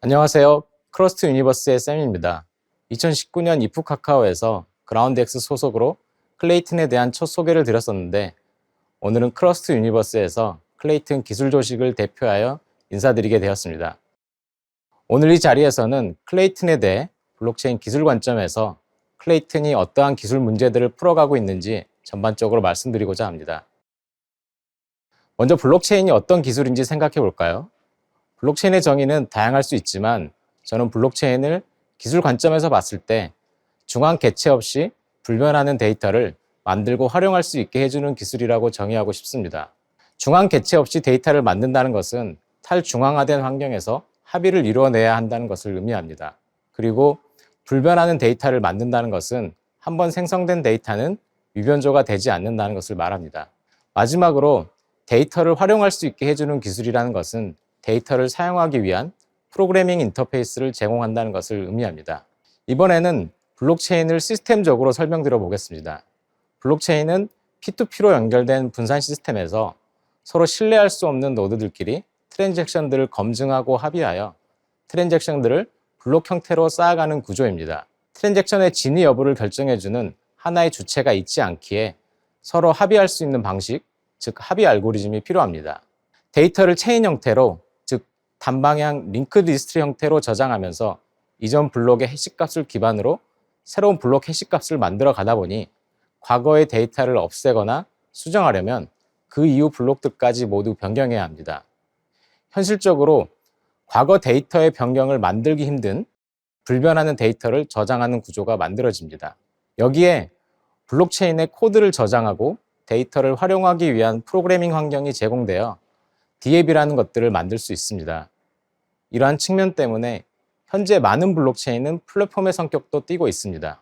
안녕하세요. 크러스트 유니버스의 쌤입니다. 2019년 이프 카카오에서 그라운드엑스 소속으로 클레이튼에 대한 첫 소개를 드렸었는데, 오늘은 크러스트 유니버스에서 클레이튼 기술 조직을 대표하여 인사드리게 되었습니다. 오늘 이 자리에서는 클레이튼에 대해 블록체인 기술 관점에서 클레이튼이 어떠한 기술 문제들을 풀어가고 있는지 전반적으로 말씀드리고자 합니다. 먼저 블록체인이 어떤 기술인지 생각해 볼까요? 블록체인의 정의는 다양할 수 있지만, 저는 블록체인을 기술 관점에서 봤을 때 중앙 개체 없이 불변하는 데이터를 만들고 활용할 수 있게 해주는 기술이라고 정의하고 싶습니다. 중앙 개체 없이 데이터를 만든다는 것은 탈중앙화된 환경에서 합의를 이루어내야 한다는 것을 의미합니다. 그리고 불변하는 데이터를 만든다는 것은 한번 생성된 데이터는 유변조가 되지 않는다는 것을 말합니다. 마지막으로 데이터를 활용할 수 있게 해주는 기술이라는 것은 데이터를 사용하기 위한 프로그래밍 인터페이스를 제공한다는 것을 의미합니다. 이번에는 블록체인을 시스템적으로 설명드려 보겠습니다. 블록체인은 P2P로 연결된 분산 시스템에서 서로 신뢰할 수 없는 노드들끼리 트랜잭션들을 검증하고 합의하여 트랜잭션들을 블록 형태로 쌓아가는 구조입니다. 트랜잭션의 진위 여부를 결정해주는 하나의 주체가 있지 않기에 서로 합의할 수 있는 방식, 즉 합의 알고리즘이 필요합니다. 데이터를 체인 형태로, 즉 단방향 링크드 리스트 형태로 저장하면서 이전 블록의 해시값을 기반으로 새로운 블록 해시값을 만들어 가다 보니 과거의 데이터를 없애거나 수정하려면 그 이후 블록들까지 모두 변경해야 합니다. 현실적으로 과거 데이터의 변경을 만들기 힘든 불변하는 데이터를 저장하는 구조가 만들어집니다. 여기에 블록체인의 코드를 저장하고 데이터를 활용하기 위한 프로그래밍 환경이 제공되어 DApp이라는 것들을 만들 수 있습니다. 이러한 측면 때문에 현재 많은 블록체인은 플랫폼의 성격도 띠고 있습니다.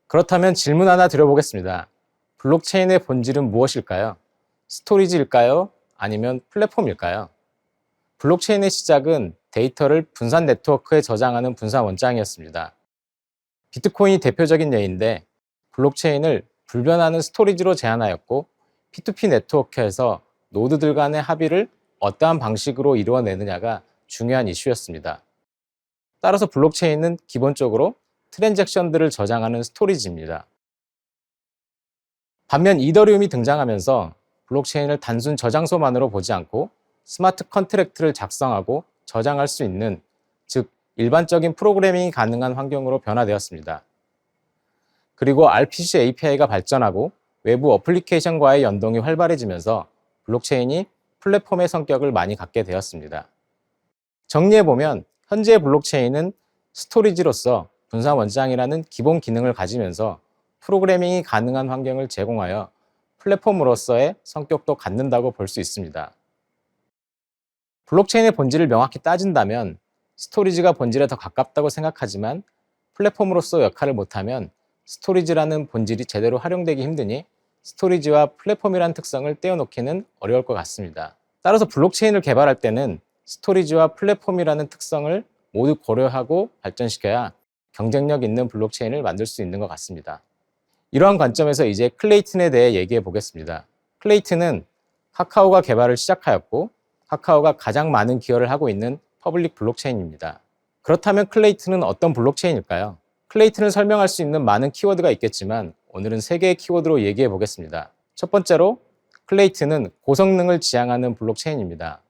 그렇다면 질문 하나 드려보겠습니다. 블록체인의 본질은 무엇일까요? 스토리지일까요? 아니면 플랫폼일까요? 블록체인의 시작은 데이터를 분산 네트워크에 저장하는 분산 원장이었습니다. 비트코인이 대표적인 예인데, 블록체인을 불변하는 스토리지로 제한하였고 P2P 네트워크에서 노드들 간의 합의를 어떠한 방식으로 이루어내느냐가 중요한 이슈였습니다. 따라서 블록체인은 기본적으로 트랜잭션들을 저장하는 스토리지입니다. 반면 이더리움이 등장하면서 블록체인을 단순 저장소만으로 보지 않고 스마트 컨트랙트를 작성하고 저장할 수 있는, 즉 일반적인 프로그래밍이 가능한 환경으로 변화되었습니다. 그리고 RPC API가 발전하고 외부 어플리케이션과의 연동이 활발해지면서 블록체인이 플랫폼의 성격을 많이 갖게 되었습니다. 정리해보면 현재 블록체인은 스토리지로서 분산 원장이라는 기본 기능을 가지면서 프로그래밍이 가능한 환경을 제공하여 플랫폼으로서의 성격도 갖는다고 볼 수 있습니다. 블록체인의 본질을 명확히 따진다면 스토리지가 본질에 더 가깝다고 생각하지만, 플랫폼으로서 역할을 못하면 스토리지라는 본질이 제대로 활용되기 힘드니 스토리지와 플랫폼이라는 특성을 떼어놓기는 어려울 것 같습니다. 따라서 블록체인을 개발할 때는 스토리지와 플랫폼이라는 특성을 모두 고려하고 발전시켜야 경쟁력 있는 블록체인을 만들 수 있는 것 같습니다. 이러한 관점에서 이제 클레이튼에 대해 얘기해 보겠습니다. 클레이튼은 카카오가 개발을 시작하였고 카카오가 가장 많은 기여를 하고 있는 퍼블릭 블록체인입니다. 그렇다면 클레이튼은 어떤 블록체인일까요? 클레이튼을 설명할 수 있는 많은 키워드가 있겠지만 오늘은 3개의 키워드로 얘기해 보겠습니다. 첫 번째로, 클레이튼은 고성능을 지향하는 블록체인입니다.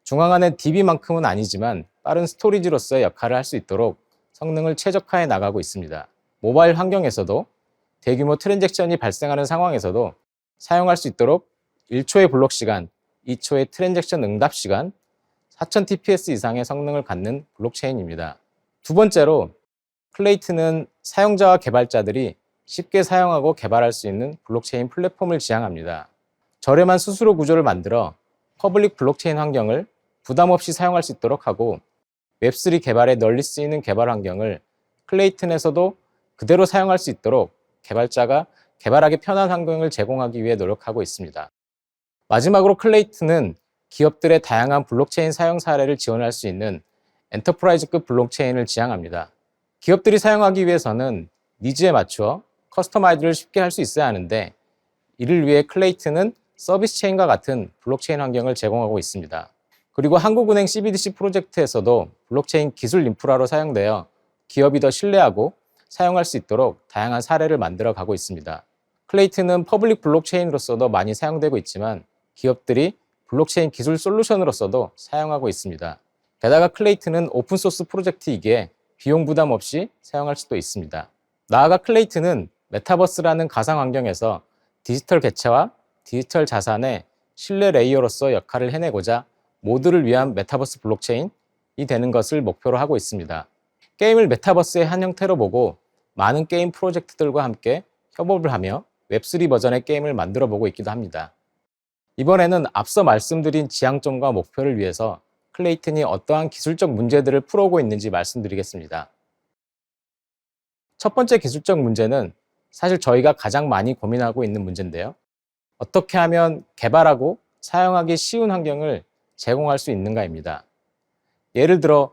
중앙화된 DB만큼은 아니지만 빠른 스토리지로서의 역할을 할 수 있도록 성능을 최적화해 나가고 있습니다. 모바일 환경에서도 대규모 트랜잭션이 발생하는 상황에서도 사용할 수 있도록 1초의 블록 시간, 2초의 트랜잭션 응답 시간, 4000TPS 이상의 성능을 갖는 블록체인입니다. 두 번째로, 클레이튼은 사용자와 개발자들이 쉽게 사용하고 개발할 수 있는 블록체인 플랫폼을 지향합니다. 저렴한 수수료 구조를 만들어 퍼블릭 블록체인 환경을 부담 없이 사용할 수 있도록 하고, 웹3 개발에 널리 쓰이는 개발 환경을 클레이튼에서도 그대로 사용할 수 있도록 개발자가 개발하기 편한 환경을 제공하기 위해 노력하고 있습니다. 마지막으로 클레이튼은 기업들의 다양한 블록체인 사용 사례를 지원할 수 있는 엔터프라이즈급 블록체인을 지향합니다. 기업들이 사용하기 위해서는 니즈에 맞추어 커스터마이즈를 쉽게 할 수 있어야 하는데, 이를 위해 클레이튼은 서비스 체인과 같은 블록체인 환경을 제공하고 있습니다. 그리고 한국은행 CBDC 프로젝트에서도 블록체인 기술 인프라로 사용되어 기업이 더 신뢰하고 사용할 수 있도록 다양한 사례를 만들어 가고 있습니다. 클레이튼은 퍼블릭 블록체인으로서도 많이 사용되고 있지만 기업들이 블록체인 기술 솔루션으로서도 사용하고 있습니다. 게다가 클레이튼은 오픈소스 프로젝트이기에 비용 부담 없이 사용할 수도 있습니다. 나아가 클레이튼은 메타버스라는 가상 환경에서 디지털 개체와 디지털 자산의 신뢰 레이어로서 역할을 해내고자 모두를 위한 메타버스 블록체인이 되는 것을 목표로 하고 있습니다. 게임을 메타버스의 한 형태로 보고 많은 게임 프로젝트들과 함께 협업을 하며 웹3 버전의 게임을 만들어 보고 있기도 합니다. 이번에는 앞서 말씀드린 지향점과 목표를 위해서 클레이튼이 어떠한 기술적 문제들을 풀어오고 있는지 말씀드리겠습니다. 첫 번째 기술적 문제는 사실 저희가 가장 많이 고민하고 있는 문제인데요. 어떻게 하면 개발하고 사용하기 쉬운 환경을 제공할 수 있는가입니다. 예를 들어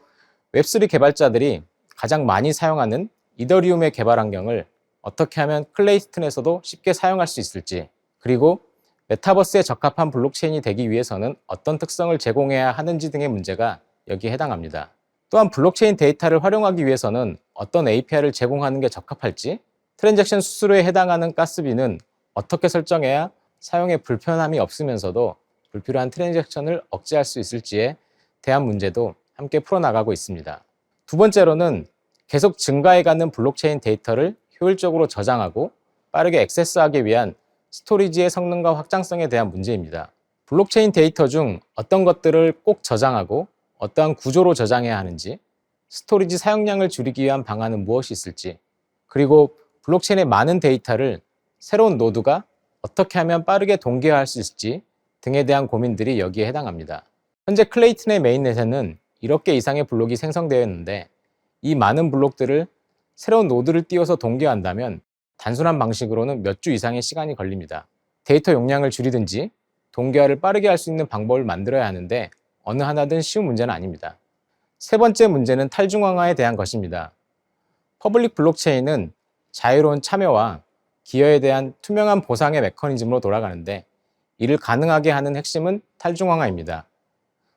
웹3 개발자들이 가장 많이 사용하는 이더리움의 개발 환경을 어떻게 하면 클레이튼에서도 쉽게 사용할 수 있을지, 그리고 메타버스에 적합한 블록체인이 되기 위해서는 어떤 특성을 제공해야 하는지 등의 문제가 여기에 해당합니다. 또한 블록체인 데이터를 활용하기 위해서는 어떤 API를 제공하는 게 적합할지, 트랜잭션 수수료에 해당하는 가스비는 어떻게 설정해야 사용에 불편함이 없으면서도 불필요한 트랜잭션을 억제할 수 있을지에 대한 문제도 함께 풀어나가고 있습니다. 두 번째로는 계속 증가해가는 블록체인 데이터를 효율적으로 저장하고 빠르게 액세스하기 위한 스토리지의 성능과 확장성에 대한 문제입니다. 블록체인 데이터 중 어떤 것들을 꼭 저장하고 어떠한 구조로 저장해야 하는지, 스토리지 사용량을 줄이기 위한 방안은 무엇이 있을지, 그리고 블록체인의 많은 데이터를 새로운 노드가 어떻게 하면 빠르게 동기화할 수 있을지 등에 대한 고민들이 여기에 해당합니다. 현재 클레이튼의 메인넷에는 1억 개 이상의 블록이 생성되어 있는데, 이 많은 블록들을 새로운 노드를 띄워서 동기화한다면 단순한 방식으로는 몇 주 이상의 시간이 걸립니다. 데이터 용량을 줄이든지 동기화를 빠르게 할 수 있는 방법을 만들어야 하는데 어느 하나든 쉬운 문제는 아닙니다. 세 번째 문제는 탈중앙화에 대한 것입니다. 퍼블릭 블록체인은 자유로운 참여와 기여에 대한 투명한 보상의 메커니즘으로 돌아가는데, 이를 가능하게 하는 핵심은 탈중앙화입니다.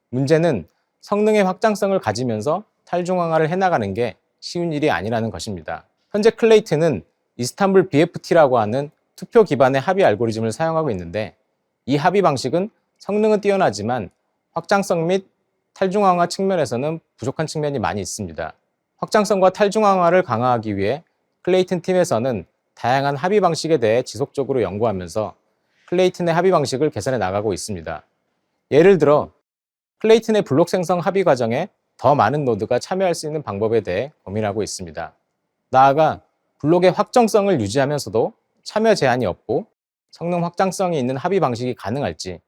문제는 성능의 확장성을 가지면서 탈중앙화를 해나가는 게 쉬운 일이 아니라는 것입니다. 현재 클레이튼은 이스탄불 BFT라고 하는 투표 기반의 합의 알고리즘을 사용하고 있는데, 이 합의 방식은 성능은 뛰어나지만 확장성 및 탈중앙화 측면에서는 부족한 측면이 많이 있습니다. 확장성과 탈중앙화를 강화하기 위해 클레이튼 팀에서는 다양한 합의 방식에 대해 지속적으로 연구하면서 클레이튼의 합의 방식을 개선해 나가고 있습니다. 예를 들어 클레이튼의 블록 생성 합의 과정에 더 많은 노드가 참여할 수 있는 방법에 대해 고민하고 있습니다. 나아가 블록의 확정성을 유지하면서도 참여 제한이 없고 성능 확장성이 있는 합의 방식이 가능할지,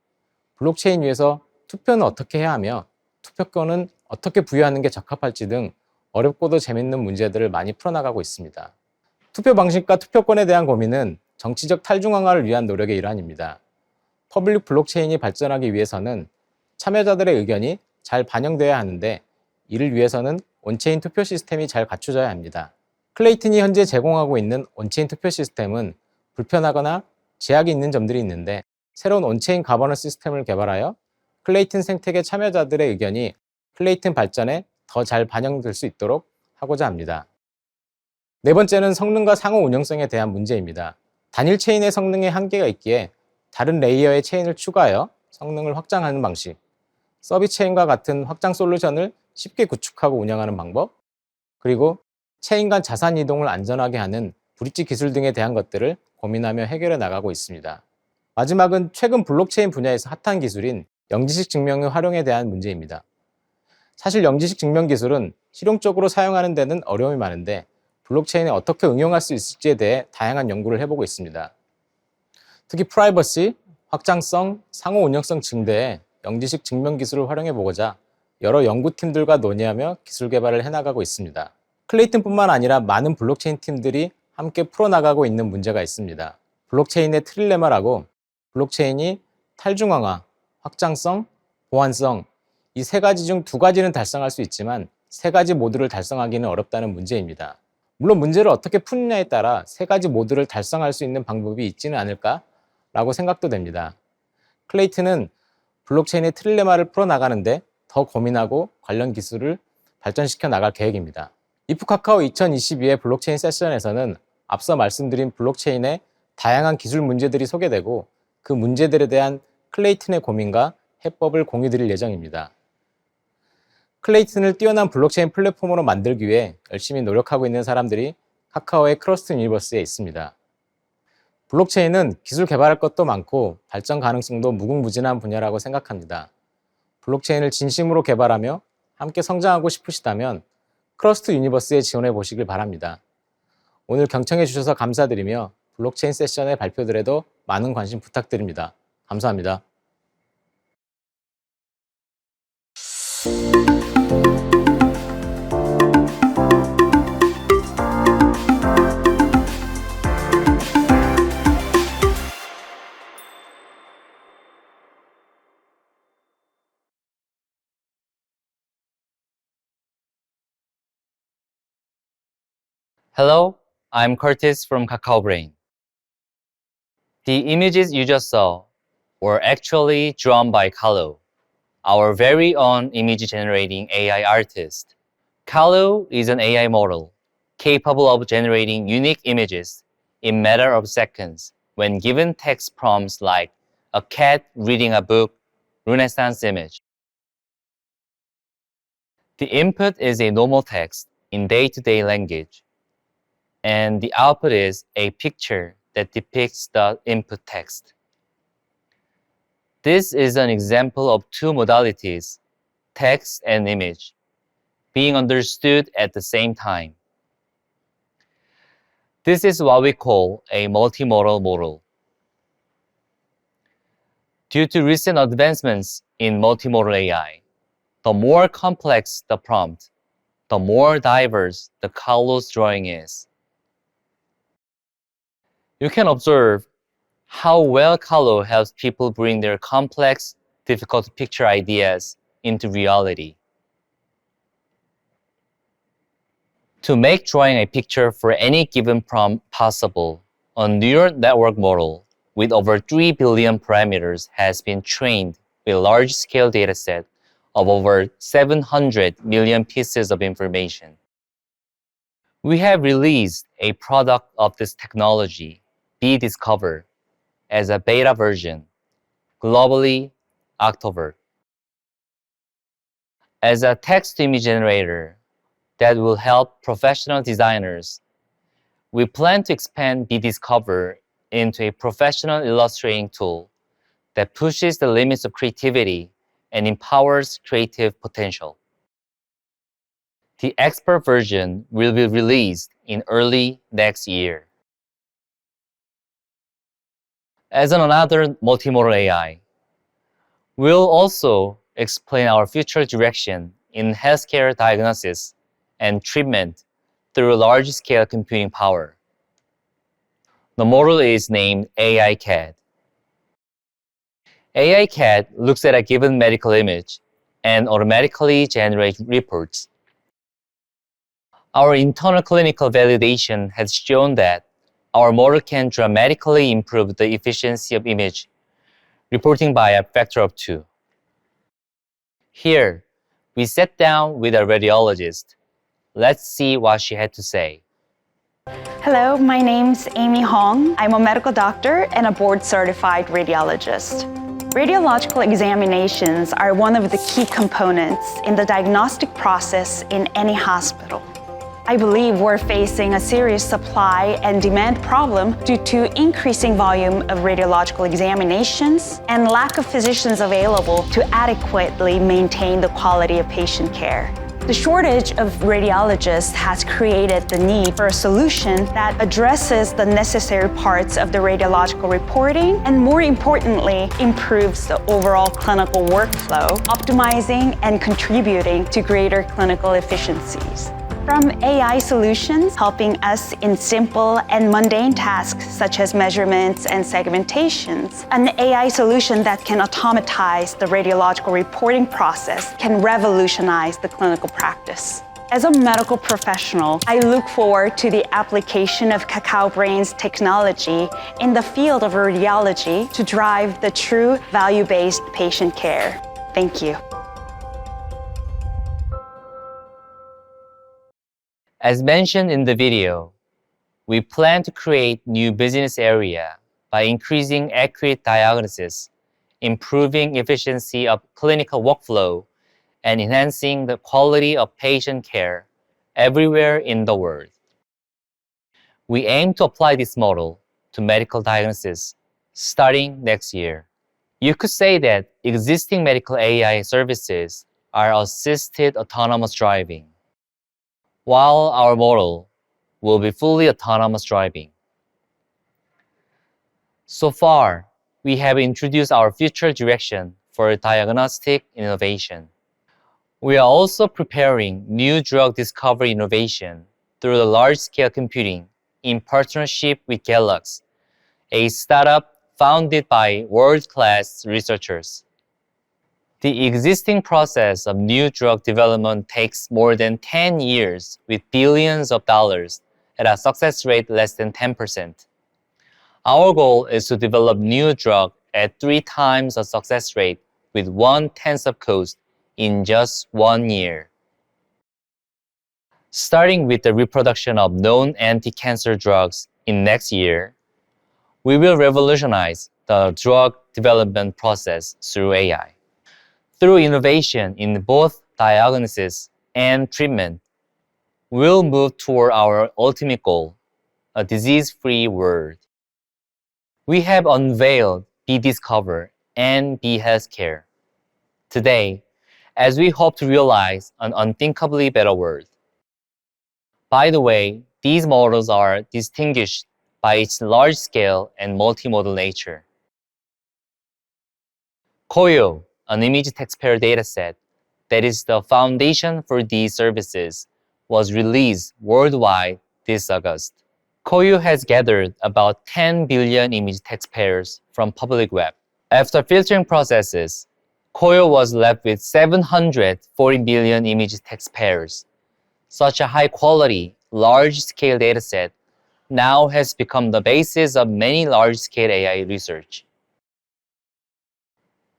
블록체인 위에서 투표는 어떻게 해야 하며 투표권은 어떻게 부여하는 게 적합할지 등 어렵고도 재밌는 문제들을 많이 풀어나가고 있습니다. 투표 방식과 투표권에 대한 고민은 정치적 탈중앙화를 위한 노력의 일환입니다. 퍼블릭 블록체인이 발전하기 위해서는 참여자들의 의견이 잘 반영돼야 하는데, 이를 위해서는 온체인 투표 시스템이 잘 갖춰져야 합니다. 클레이튼이 현재 제공하고 있는 온체인 투표 시스템은 불편하거나 제약이 있는 점들이 있는데, 새로운 온체인 가버넌스 시스템을 개발하여 클레이튼 생태계 참여자들의 의견이 클레이튼 발전에 더 잘 반영될 수 있도록 하고자 합니다. 네 번째는 성능과 상호 운영성에 대한 문제입니다. 단일 체인의 성능에 한계가 있기에 다른 레이어의 체인을 추가하여 성능을 확장하는 방식, 서비스 체인과 같은 확장 솔루션을 쉽게 구축하고 운영하는 방법, 그리고 체인 간 자산 이동을 안전하게 하는 브릿지 기술 등에 대한 것들을 고민하며 해결해 나가고 있습니다. 마지막은 최근 블록체인 분야에서 핫한 기술인 영지식 증명의 활용에 대한 문제입니다. 사실 영지식 증명 기술은 실용적으로 사용하는 데는 어려움이 많은데, 블록체인에 어떻게 응용할 수 있을지에 대해 다양한 연구를 해보고 있습니다. 특히 프라이버시, 확장성, 상호 운영성 증대에 영지식 증명 기술을 활용해 보고자 여러 연구팀들과 논의하며 기술 개발을 해나가고 있습니다. 클레이튼뿐만 아니라 많은 블록체인 팀들이 함께 풀어나가고 있는 문제가 있습니다. 블록체인의 트릴레마라고 블록체인이 탈중앙화, 확장성, 보안성, 이 세 가지 중 두 가지는 달성할 수 있지만 세 가지 모두를 달성하기는 어렵다는 문제입니다. 물론 문제를 어떻게 푸느냐에 따라 세 가지 모두를 달성할 수 있는 방법이 있지는 않을까라고 생각도 됩니다. 클레이튼은 블록체인의 트릴레마를 풀어나가는데 더 고민하고 관련 기술을 발전시켜 나갈 계획입니다. 이프카카오 2022의 블록체인 세션에서는 앞서 말씀드린 블록체인의 다양한 기술 문제들이 소개되고 그 문제들에 대한 클레이튼의 고민과 해법을 공유드릴 예정입니다. 클레이튼을 뛰어난 블록체인 플랫폼으로 만들기 위해 열심히 노력하고 있는 사람들이 카카오의 크러스트 유니버스에 있습니다. 블록체인은 기술 개발할 것도 많고 발전 가능성도 무궁무진한 분야라고 생각합니다. 블록체인을 진심으로 개발하며 함께 성장하고 싶으시다면 크러스트 유니버스에 지원해 보시길 바랍니다. 오늘 경청해 주셔서 감사드리며 블록체인 세션의 발표들에도 많은 관심 부탁드립니다. 감사합니다. Hello, I'm Curtis from Kakao Brain. The images you just saw were actually drawn by Kalu, our very own image generating AI artist. Kalu is an AI model capable of generating unique images in matter of seconds when given text prompts like a cat reading a book, Renaissance image. The input is a normal text in day-to-day language, and the output is a picture that depicts the input text. This is an example of two modalities, text and image, being understood at the same time. This is what we call a multimodal model. Due to recent advancements in multimodal AI, the more complex the prompt, the more diverse the Kalu's drawing is. You can observe how well Kalu helps people bring their complex, difficult to picture ideas into reality. To make drawing a picture for any given prompt possible, a neural network model with over 3 billion parameters has been trained with a large-scale dataset of over 700 million pieces of information. We have released a product of this technology, BDiscover, as a beta version, globally October. As a text-to-image generator that will help professional designers, we plan to expand BDiscover into a professional illustrating tool that pushes the limits of creativity and empowers creative potential. The expert version will be released in early next year. As another multimodal AI, we'll also explain our future direction in healthcare diagnosis and treatment through large-scale computing power. The model is named AI-CAD. AI-CAD looks at a given medical image and automatically generates reports. Our internal clinical validation has shown that our model can dramatically improve the efficiency of image reporting by a factor of 2. Here, we sat down with a radiologist. Let's see what she had to say. Hello, my name's Amy Hong. I'm a medical doctor and a board-certified radiologist. Radiological examinations are one of the key components in the diagnostic process in any hospital. I believe we're facing a serious supply and demand problem due to increasing volume of radiological examinations and lack of physicians available to adequately maintain the quality of patient care. The shortage of radiologists has created the need for a solution that addresses the necessary parts of the radiological reporting and, more importantly, improves the overall clinical workflow, optimizing and contributing to greater clinical efficiencies. From AI solutions helping us in simple and mundane tasks such as measurements and segmentations, an AI solution that can automatize the radiological reporting process can revolutionize the clinical practice. As a medical professional, I look forward to the application of KakaoBrain's technology in the field of radiology to drive the true value-based patient care. Thank you. As mentioned in the video, we plan to create new business area by increasing accurate diagnosis, improving efficiency of clinical workflow, and enhancing the quality of patient care everywhere in the world. We aim to apply this model to medical diagnosis starting next year. You could say that existing medical AI services are assisted autonomous driving, while our model will be fully autonomous driving. So far, we have introduced our future direction for diagnostic innovation. We are also preparing new drug discovery innovation through the large-scale computing in partnership with Galax, a startup founded by world-class researchers. The existing process of new drug development takes more than 10 years with billions of dollars at a success rate less than 10%. Our goal is to develop new drug at 3 times the success rate with 1/10 of cost in just 1 year. Starting with the reproduction of known anti-cancer drugs in next year, we will revolutionize the drug development process through AI. Through innovation in both diagnosis and treatment, we'll move toward our ultimate goal, a disease-free world. We have unveiled BDiscover and BHealthcare today as we hope to realize an unthinkably better world. By the way, these models are distinguished by its large scale and multimodal nature. Koyo, an image taxpayer dataset that is the foundation for these services, was released worldwide this August. Koyo has gathered about 10 billion image taxpayers from public web. After filtering processes, Koyo was left with 740 billion image taxpayers. Such a high-quality, large-scale dataset now has become the basis of many large-scale AI research.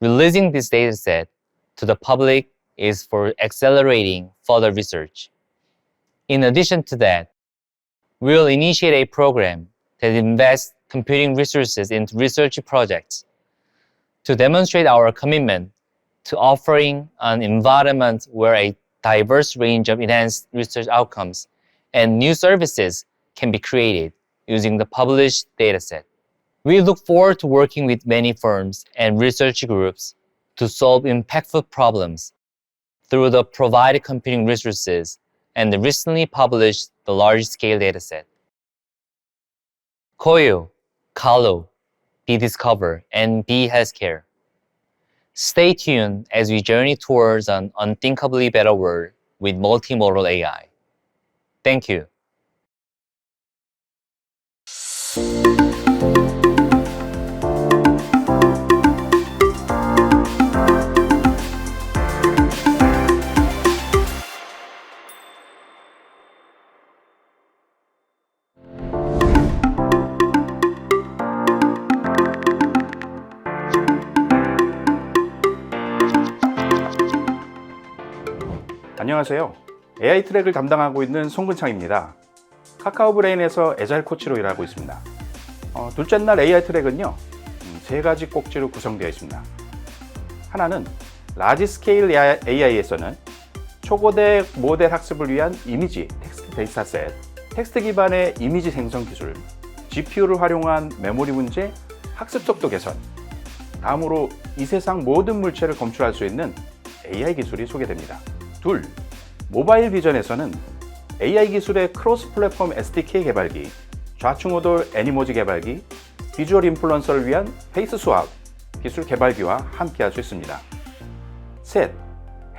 Releasing this dataset to the public is for accelerating further research. In addition to that, we will initiate a program that invests computing resources into research projects to demonstrate our commitment to offering an environment where a diverse range of enhanced research outcomes and new services can be created using the published dataset. We look forward to working with many firms and research groups to solve impactful problems through the provided computing resources and the recently published the large-scale dataset. Koyo, Kalo, BDiscover, and BHealthcare. Stay tuned as we journey towards an unthinkably better world with multimodal AI. Thank you. 안녕하세요. AI 트랙을 담당하고 있는 송근창입니다. 카카오브레인에서 애자일 코치로 일하고 있습니다. 둘째 날 AI 트랙은요, 3가지 꼭지로 구성되어 있습니다. 하나는 라지 스케일 AI에서는 초고대 모델 학습을 위한 이미지 텍스트 데이터셋, 텍스트 기반의 이미지 생성 기술, GPU를 활용한 메모리 문제, 학습 속도 개선, 다음으로 이 세상 모든 물체를 검출할 수 있는 AI 기술이 소개됩니다. 둘, 모바일 비전에서는 AI 기술의 크로스 플랫폼 SDK 개발기, 좌충우돌 애니모지 개발기, 비주얼 인플루언서를 위한 페이스 수학 기술 개발기와 함께할 수 있습니다. 셋,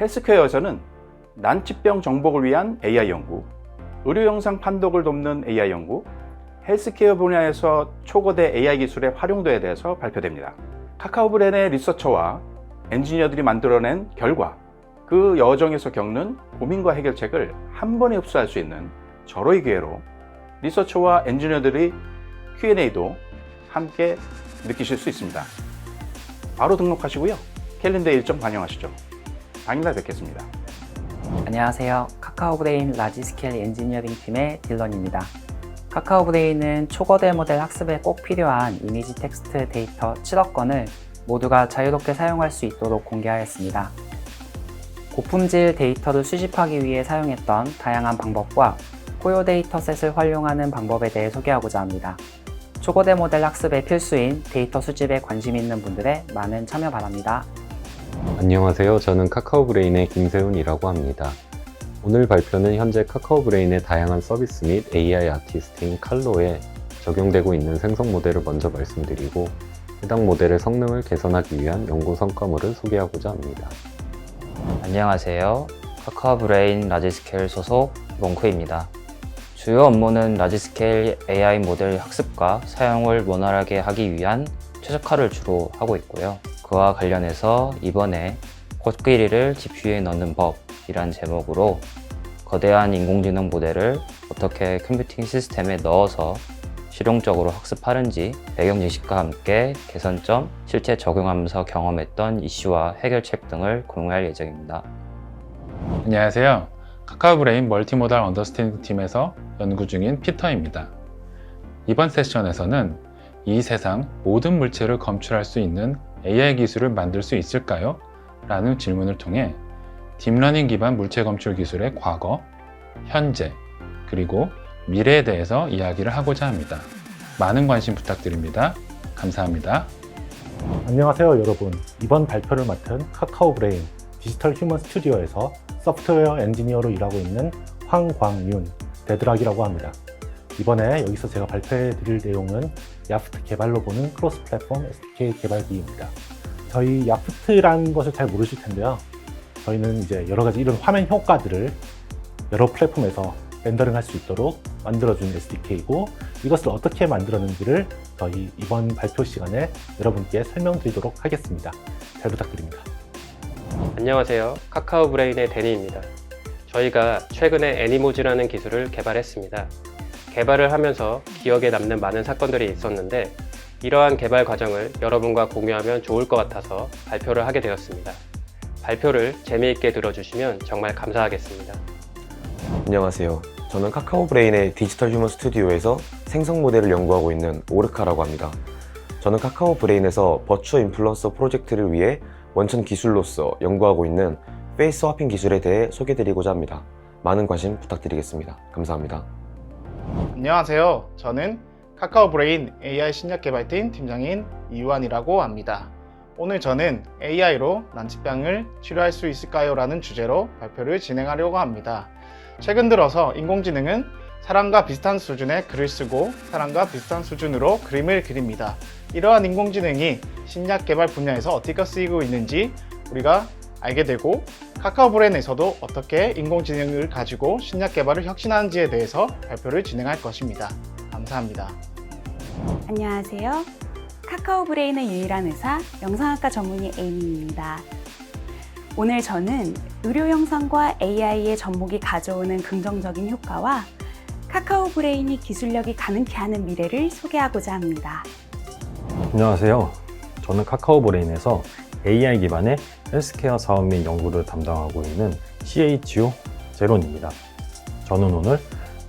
헬스케어에서는 난치병 정복을 위한 AI 연구, 의료 영상 판독을 돕는 AI 연구, 헬스케어 분야에서 초거대 AI 기술의 활용도에 대해서 발표됩니다. 카카오 브레인의 리서처와 엔지니어들이 만들어낸 결과, 그 여정에서 겪는 고민과 해결책을 한 번에 흡수할 수 있는 절호의 기회로 리서처와 엔지니어들의 Q&A도 함께 느끼실 수 있습니다. 바로 등록하시고요. 캘린더 일정 반영하시죠. 당일날 뵙겠습니다. 안녕하세요. 카카오 브레인 라지 스케일 엔지니어링 팀의 딜런입니다. 카카오 브레인은 초거대 모델 학습에 꼭 필요한 이미지 텍스트 데이터 7억 건을 모두가 자유롭게 사용할 수 있도록 공개하였습니다. 고품질 데이터를 수집하기 위해 사용했던 다양한 방법과 고유 데이터셋을 활용하는 방법에 대해 소개하고자 합니다. 초거대 모델 학습의 필수인 데이터 수집에 관심 있는 분들의 많은 참여 바랍니다. 안녕하세요. 저는 카카오 브레인의 김세훈이라고 합니다. 오늘 발표는 현재 카카오 브레인의 다양한 서비스 및 AI 아티스트인 칼로에 적용되고 있는 생성 모델을 먼저 말씀드리고 해당 모델의 성능을 개선하기 위한 연구 성과물을 소개하고자 합니다. 안녕하세요. 카카오 브레인 라지스케일 소속 몽크입니다. 주요 업무는 라지스케일 AI 모델 학습과 사용을 원활하게 하기 위한 최적화를 주로 하고 있고요. 그와 관련해서 이번에 코끼리를 GPU에 넣는 법이란 제목으로 거대한 인공지능 모델을 어떻게 컴퓨팅 시스템에 넣어서 실용적으로 학습하는지 배경 지식과 함께 개선점, 실제 적용하면서 경험했던 이슈와 해결책 등을 공유할 예정입니다. 안녕하세요. 카카오 브레인 멀티모달 언더스탠딩 팀에서 연구 중인 피터입니다. 이번 세션에서는 이 세상 모든 물체를 검출할 수 있는 AI 기술을 만들 수 있을까요? 라는 질문을 통해 딥러닝 기반 물체 검출 기술의 과거, 현재, 그리고 미래에 대해서 이야기를 하고자 합니다. 많은 관심 부탁드립니다. 감사합니다. 안녕하세요 여러분. 이번 발표를 맡은 카카오 브레인 디지털 휴먼 스튜디오에서 소프트웨어 엔지니어로 일하고 있는 황광윤 데드락이라고 합니다. 이번에 여기서 제가 발표해 드릴 내용은 야프트 개발로 보는 크로스 플랫폼 SDK 개발기입니다. 저희 야프트라는 것을 잘 모르실 텐데요. 저희는 이제 여러 가지 이런 화면 효과들을 여러 플랫폼에서 렌더링 할 수 있도록 만들어준 SDK이고 이것을 어떻게 만들었는지를 저희 이번 발표 시간에 여러분께 설명드리도록 하겠습니다. 잘 부탁드립니다. 안녕하세요. 카카오 브레인의 데니입니다. 저희가 최근에 애니모지라는 기술을 개발했습니다. 개발을 하면서 기억에 남는 많은 사건들이 있었는데 이러한 개발 과정을 여러분과 공유하면 좋을 것 같아서 발표를 하게 되었습니다. 발표를 재미있게 들어주시면 정말 감사하겠습니다. 안녕하세요. 저는 카카오 브레인의 디지털 휴먼 스튜디오에서 생성 모델을 연구하고 있는 오르카라고 합니다. 저는 카카오 브레인에서 버추어 인플루언서 프로젝트를 위해 원천 기술로서 연구하고 있는 페이스 스와핑 기술에 대해 소개드리고자 합니다. 많은 관심 부탁드리겠습니다. 감사합니다. 안녕하세요. 저는 카카오 브레인 AI 신약 개발팀 팀장인 이유한이라고 합니다. 오늘 저는 AI로 난치병을 치료할 수 있을까요? 라는 주제로 발표를 진행하려고 합니다. 최근 들어서 인공지능은 사람과 비슷한 수준의 글을 쓰고 사람과 비슷한 수준으로 그림을 그립니다. 이러한 인공지능이 신약 개발 분야에서 어떻게 쓰이고 있는지 우리가 알게 되고 카카오 브레인에서도 어떻게 인공지능을 가지고 신약 개발을 혁신하는지에 대해서 발표를 진행할 것입니다. 감사합니다. 안녕하세요. 카카오 브레인의 유일한 의사, 영상학과 전문의 에이미입니다. 오늘 저는 의료 영상과 AI의 접목이 가져오는 긍정적인 효과와 카카오 브레인이 기술력이 가능케 하는 미래를 소개하고자 합니다. 안녕하세요. 저는 카카오 브레인에서 AI 기반의 헬스케어 사업 및 연구를 담당하고 있는 CHO 제론입니다. 저는 오늘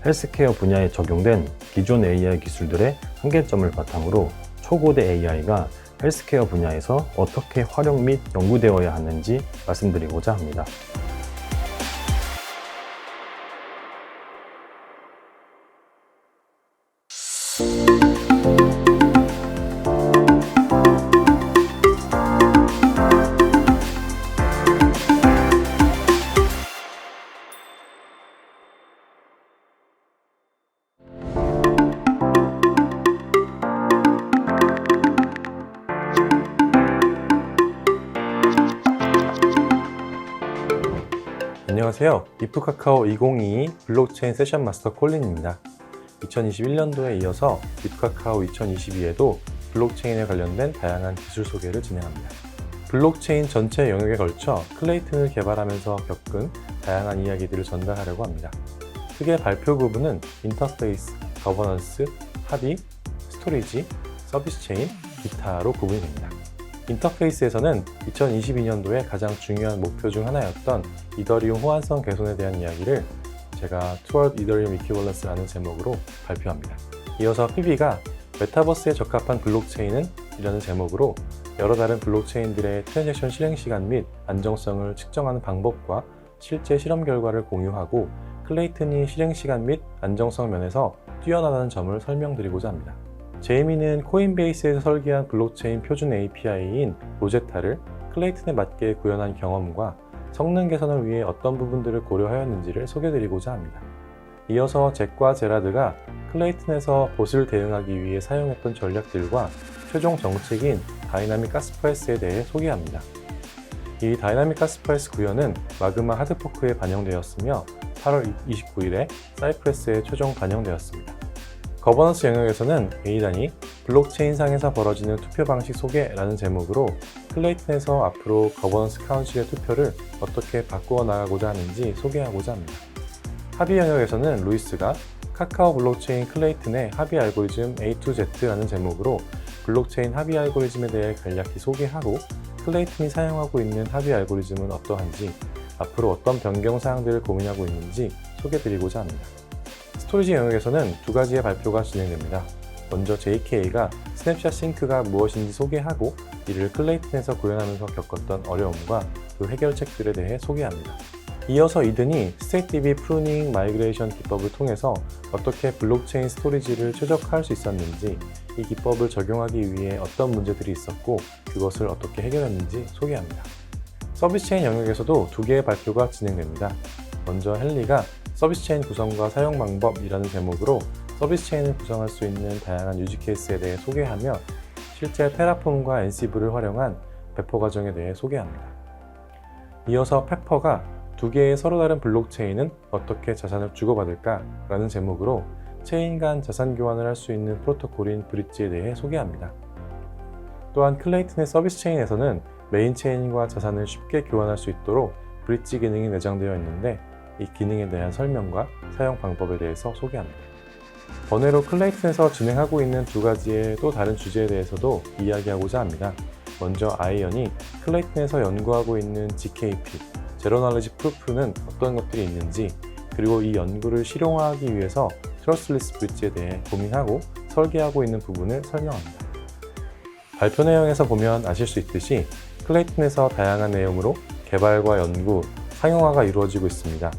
헬스케어 분야에 적용된 기존 AI 기술들의 한계점을 바탕으로 초고대 AI가 헬스케어 분야에서 어떻게 활용 및 연구되어야 하는지 말씀드리고자 합니다. 안녕하세요. 이프카카오 2022 블록체인 세션 마스터 콜린입니다. 2021년도에 이어서 이프카카오 2022에도 블록체인에 관련된 다양한 기술 소개를 진행합니다. 블록체인 전체 영역에 걸쳐 클레이튼을 개발하면서 겪은 다양한 이야기들을 전달하려고 합니다. 크게 발표 부분은 인터페이스, 거버넌스, 합의, 스토리지, 서비스 체인, 기타로 구분이 됩니다. 인터페이스에서는 2022년도에 가장 중요한 목표 중 하나였던 이더리움 호환성 개선에 대한 이야기를 제가 Toward Ethereum Equivalence라는 제목으로 발표합니다. 이어서 PB가 메타버스에 적합한 블록체인은? 이라는 제목으로 여러 다른 블록체인들의 트랜잭션 실행 시간 및 안정성을 측정하는 방법과 실제 실험 결과를 공유하고 클레이튼이 실행 시간 및 안정성 면에서 뛰어나다는 점을 설명드리고자 합니다. 제이미는 코인베이스에서 설계한 블록체인 표준 API인 로제타를 클레이튼에 맞게 구현한 경험과 성능 개선을 위해 어떤 부분들을 고려하였는지를 소개드리고자 합니다. 이어서 잭과 제라드가 클레이튼에서 봇을 대응하기 위해 사용했던 전략들과 최종 정책인 다이나믹 가스프라이스에 대해 소개합니다. 이 다이나믹 가스프라이스 구현은 마그마 하드포크에 반영되었으며 8월 29일에 사이프레스에 최종 반영되었습니다. 거버넌스 영역에서는 A단이 블록체인상에서 벌어지는 투표 방식 소개라는 제목으로 클레이튼에서 앞으로 거버넌스 카운실의 투표를 어떻게 바꾸어 나가고자 하는지 소개하고자 합니다. 합의 영역에서는 루이스가 카카오 블록체인 클레이튼의 합의 알고리즘 A2Z라는 제목으로 블록체인 합의 알고리즘에 대해 간략히 소개하고 클레이튼이 사용하고 있는 합의 알고리즘은 어떠한지, 앞으로 어떤 변경 사항들을 고민하고 있는지 소개드리고자 합니다. 스토리지 영역에서는 두 가지의 발표가 진행됩니다. 먼저 JK가 스냅샷 싱크가 무엇인지 소개하고 이를 클레이튼에서 구현하면서 겪었던 어려움과 그 해결책들에 대해 소개합니다. 이어서 이든이 스테이트DB 프루닝 마이그레이션 기법을 통해서 어떻게 블록체인 스토리지를 최적화할 수 있었는지, 이 기법을 적용하기 위해 어떤 문제들이 있었고 그것을 어떻게 해결했는지 소개합니다. 서비스 체인 영역에서도 두 개의 발표가 진행됩니다. 먼저 헨리가 서비스 체인 구성과 사용 방법이라는 제목으로 서비스 체인을 구성할 수 있는 다양한 유지 케이스에 대해 소개하며 실제 테라폼과 엔시브를 활용한 배포 과정에 대해 소개합니다. 이어서 페퍼가 두 개의 서로 다른 블록체인은 어떻게 자산을 주고받을까? 라는 제목으로 체인 간 자산 교환을 할 수 있는 프로토콜인 브릿지에 대해 소개합니다. 또한 클레이튼의 서비스 체인에서는 메인 체인과 자산을 쉽게 교환할 수 있도록 브릿지 기능이 내장되어 있는데 이 기능에 대한 설명과 사용 방법에 대해서 소개합니다. 번외로 클레이튼에서 진행하고 있는 두 가지의 또 다른 주제에 대해서도 이야기하고자 합니다. 먼저 아이언이 클레이튼에서 연구하고 있는 GKP, 제로 날리지 프루프는 어떤 것들이 있는지, 그리고 이 연구를 실용화하기 위해서 트러스트리스 브릿지에 대해 고민하고 설계하고 있는 부분을 설명합니다. 발표 내용에서 보면 아실 수 있듯이 클레이튼에서 다양한 내용으로 개발과 연구, 상용화가 이루어지고 있습니다.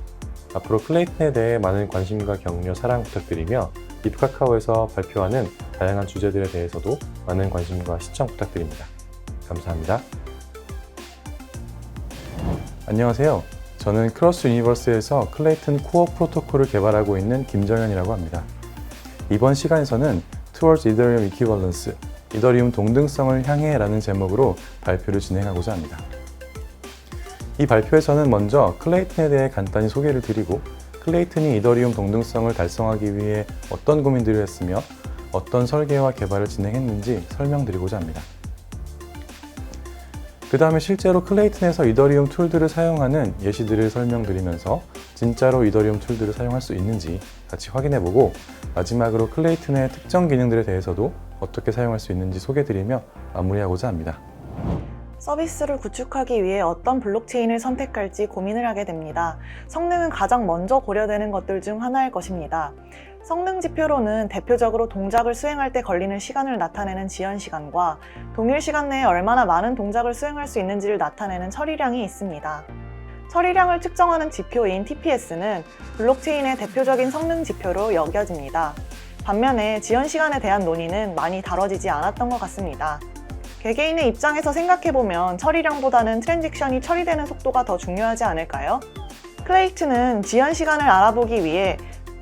앞으로 클레이튼에 대해 많은 관심과 격려, 사랑 부탁드리며 이프카카오에서 발표하는 다양한 주제들에 대해서도 많은 관심과 시청 부탁드립니다. 감사합니다. 안녕하세요. 저는 크로스 유니버스에서 클레이튼 코어 프로토콜을 개발하고 있는 김정현이라고 합니다. 이번 시간에서는 Towards Ethereum Equivalence, 이더리움 동등성을 향해 라는 제목으로 발표를 진행하고자 합니다. 이 발표에서는 먼저 클레이튼에 대해 간단히 소개를 드리고 클레이튼이 이더리움 동등성을 달성하기 위해 어떤 고민들을 했으며 어떤 설계와 개발을 진행했는지 설명드리고자 합니다. 그 다음에 실제로 클레이튼에서 이더리움 툴들을 사용하는 예시들을 설명드리면서 진짜로 이더리움 툴들을 사용할 수 있는지 같이 확인해보고 마지막으로 클레이튼의 특정 기능들에 대해서도 어떻게 사용할 수 있는지 소개드리며 마무리하고자 합니다. 서비스를 구축하기 위해 어떤 블록체인을 선택할지 고민을 하게 됩니다. 성능은 가장 먼저 고려되는 것들 중 하나일 것입니다. 성능 지표로는 대표적으로 동작을 수행할 때 걸리는 시간을 나타내는 지연 시간과 동일 시간 내에 얼마나 많은 동작을 수행할 수 있는지를 나타내는 처리량이 있습니다. 처리량을 측정하는 지표인 TPS는 블록체인의 대표적인 성능 지표로 여겨집니다. 반면에 지연 시간에 대한 논의는 많이 다뤄지지 않았던 것 같습니다. 개개인의 입장에서 생각해보면 처리량보다는 트랜잭션이 처리되는 속도가 더 중요하지 않을까요? 클레이튼은 지연 시간을 알아보기 위해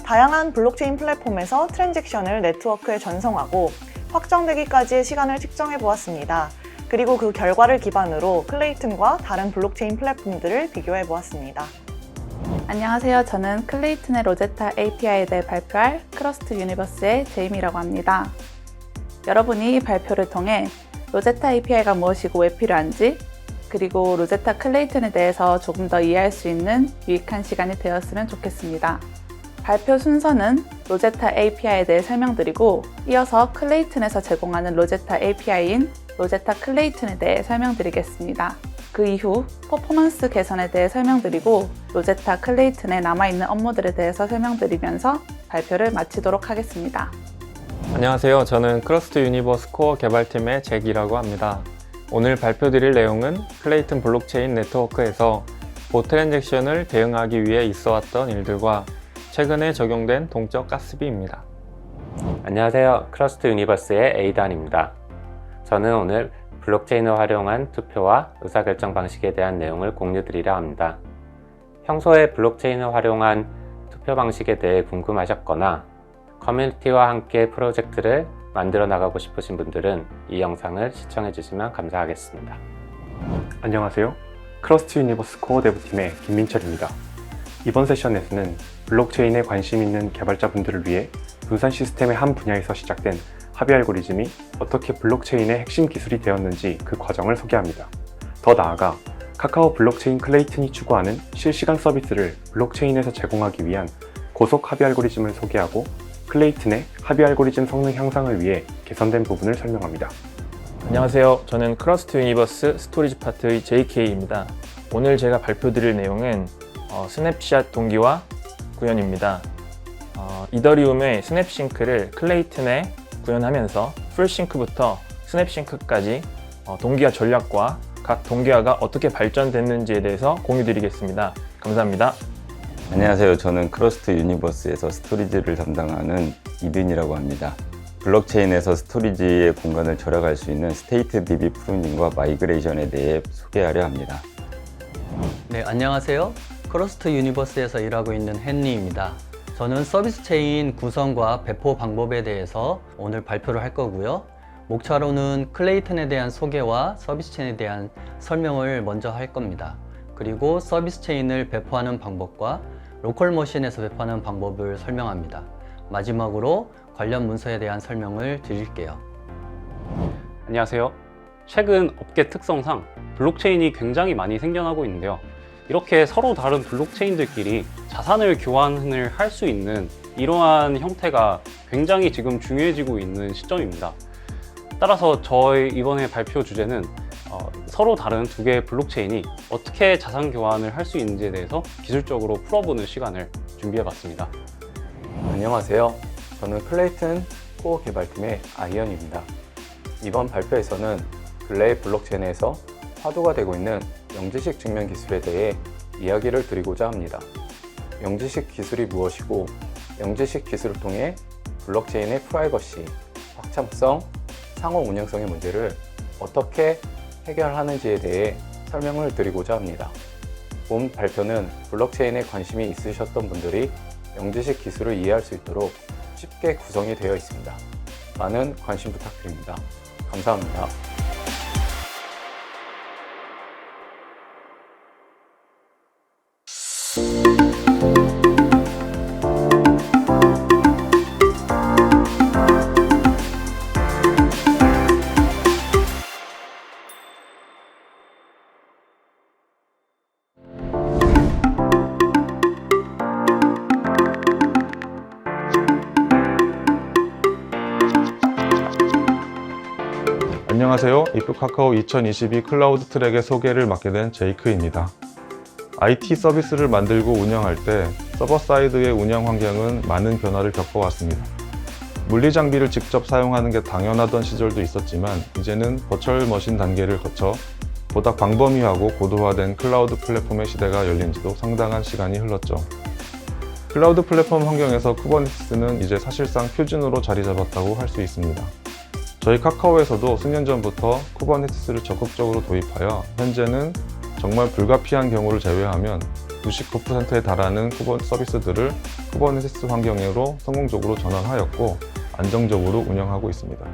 다양한 블록체인 플랫폼에서 트랜잭션을 네트워크에 전송하고 확정되기까지의 시간을 측정해 보았습니다. 그리고 그 결과를 기반으로 클레이튼과 다른 블록체인 플랫폼들을 비교해 보았습니다. 안녕하세요. 저는 클레이튼의 로제타 API에 대해 발표할 크러스트 유니버스의 제이미라고 합니다. 여러분이 이 발표를 통해 로제타 API가 무엇이고 왜 필요한지, 그리고 로제타 클레이튼에 대해서 조금 더 이해할 수 있는 유익한 시간이 되었으면 좋겠습니다. 발표 순서는 로제타 API에 대해 설명드리고, 이어서 클레이튼에서 제공하는 로제타 API인 로제타 클레이튼에 대해 설명드리겠습니다. 그 이후 퍼포먼스 개선에 대해 설명드리고, 로제타 클레이튼에 남아있는 업무들에 대해서 설명드리면서 발표를 마치도록 하겠습니다. 안녕하세요. 저는 크러스트 유니버스 코어 개발팀의 잭이라고 합니다. 오늘 발표드릴 내용은 클레이튼 블록체인 네트워크에서 보트 트랜잭션을 대응하기 위해 있어왔던 일들과 최근에 적용된 동적 가스비입니다. 안녕하세요. 크러스트 유니버스의 에이단입니다. 저는 오늘 블록체인을 활용한 투표와 의사결정 방식에 대한 내용을 공유드리려 합니다. 평소에 블록체인을 활용한 투표 방식에 대해 궁금하셨거나 커뮤니티와 함께 프로젝트를 만들어 나가고 싶으신 분들은 이 영상을 시청해 주시면 감사하겠습니다. 안녕하세요. 크러스트 유니버스 코어 데브팀의 김민철입니다. 이번 세션에서는 블록체인에 관심 있는 개발자분들을 위해 분산 시스템의 한 분야에서 시작된 합의 알고리즘이 어떻게 블록체인의 핵심 기술이 되었는지 그 과정을 소개합니다. 더 나아가 카카오 블록체인 클레이튼이 추구하는 실시간 서비스를 블록체인에서 제공하기 위한 고속 합의 알고리즘을 소개하고 클레이튼의 합의 알고리즘 성능 향상을 위해 개선된 부분을 설명합니다. 안녕하세요. 저는 크러스트 유니버스 스토리지 파트의 JK입니다. 오늘 제가 발표드릴 내용은 스냅샷 동기화 구현입니다. 이더리움의 스냅싱크를 클레이튼에 구현하면서 풀싱크부터 스냅싱크까지 동기화 전략과 각 동기화가 어떻게 발전됐는지에 대해서 공유드리겠습니다. 감사합니다. 안녕하세요. 저는 크러스트 유니버스에서 스토리지를 담당하는 이든이라고 합니다. 블록체인에서 스토리지의 공간을 절약할 수 있는 스테이트 DB 프루닝과 마이그레이션에 대해 소개하려 합니다. 네, 안녕하세요. 크러스트 유니버스에서 일하고 있는 헨리입니다. 저는 서비스 체인 구성과 배포 방법에 대해서 오늘 발표를 할 거고요. 목차로는 클레이튼에 대한 소개와 서비스 체인에 대한 설명을 먼저 할 겁니다. 그리고 서비스 체인을 배포하는 방법과 로컬 머신에서 배포하는 방법을 설명합니다. 마지막으로 관련 문서에 대한 설명을 드릴게요. 안녕하세요. 최근 업계 특성상 블록체인이 굉장히 많이 생겨나고 있는데요. 이렇게 서로 다른 블록체인들끼리 자산을 교환을 할 수 있는 이러한 형태가 굉장히 지금 중요해지고 있는 시점입니다. 따라서 저희 이번에 발표 주제는 서로 다른 두 개의 블록체인이 어떻게 자산 교환을 할 수 있는지에 대해서 기술적으로 풀어보는 시간을 준비해봤습니다. 안녕하세요. 저는 클레이튼 코어 개발팀의 아이언입니다. 이번 발표에서는 근래의 블록체인에서 화두가 되고 있는 영지식 증명 기술에 대해 이야기를 드리고자 합니다. 영지식 기술이 무엇이고, 영지식 기술을 통해 블록체인의 프라이버시, 확장성, 상호 운영성의 문제를 어떻게 해결하는지에 대해 설명을 드리고자 합니다. 본 발표는 블록체인에 관심이 있으셨던 분들이 영지식 기술을 이해할 수 있도록 쉽게 구성이 되어 있습니다. 많은 관심 부탁드립니다. 감사합니다. 안녕하세요. 이프카카오 2022 클라우드 트랙의 소개를 맡게 된 제이크입니다. IT 서비스를 만들고 운영할 때 서버 사이드의 운영 환경은 많은 변화를 겪어왔습니다. 물리 장비를 직접 사용하는 게 당연하던 시절도 있었지만 이제는 버추얼 머신 단계를 거쳐 보다 광범위하고 고도화된 클라우드 플랫폼의 시대가 열린 지도 상당한 시간이 흘렀죠. 클라우드 플랫폼 환경에서 쿠버네티스는 이제 사실상 표준으로 자리 잡았다고 할 수 있습니다. 저희 카카오에서도 수년 전부터 쿠버네티스를 적극적으로 도입하여 현재는 정말 불가피한 경우를 제외하면 99%에 달하는 서비스들을 쿠버네티스 환경으로 성공적으로 전환하였고 안정적으로 운영하고 있습니다.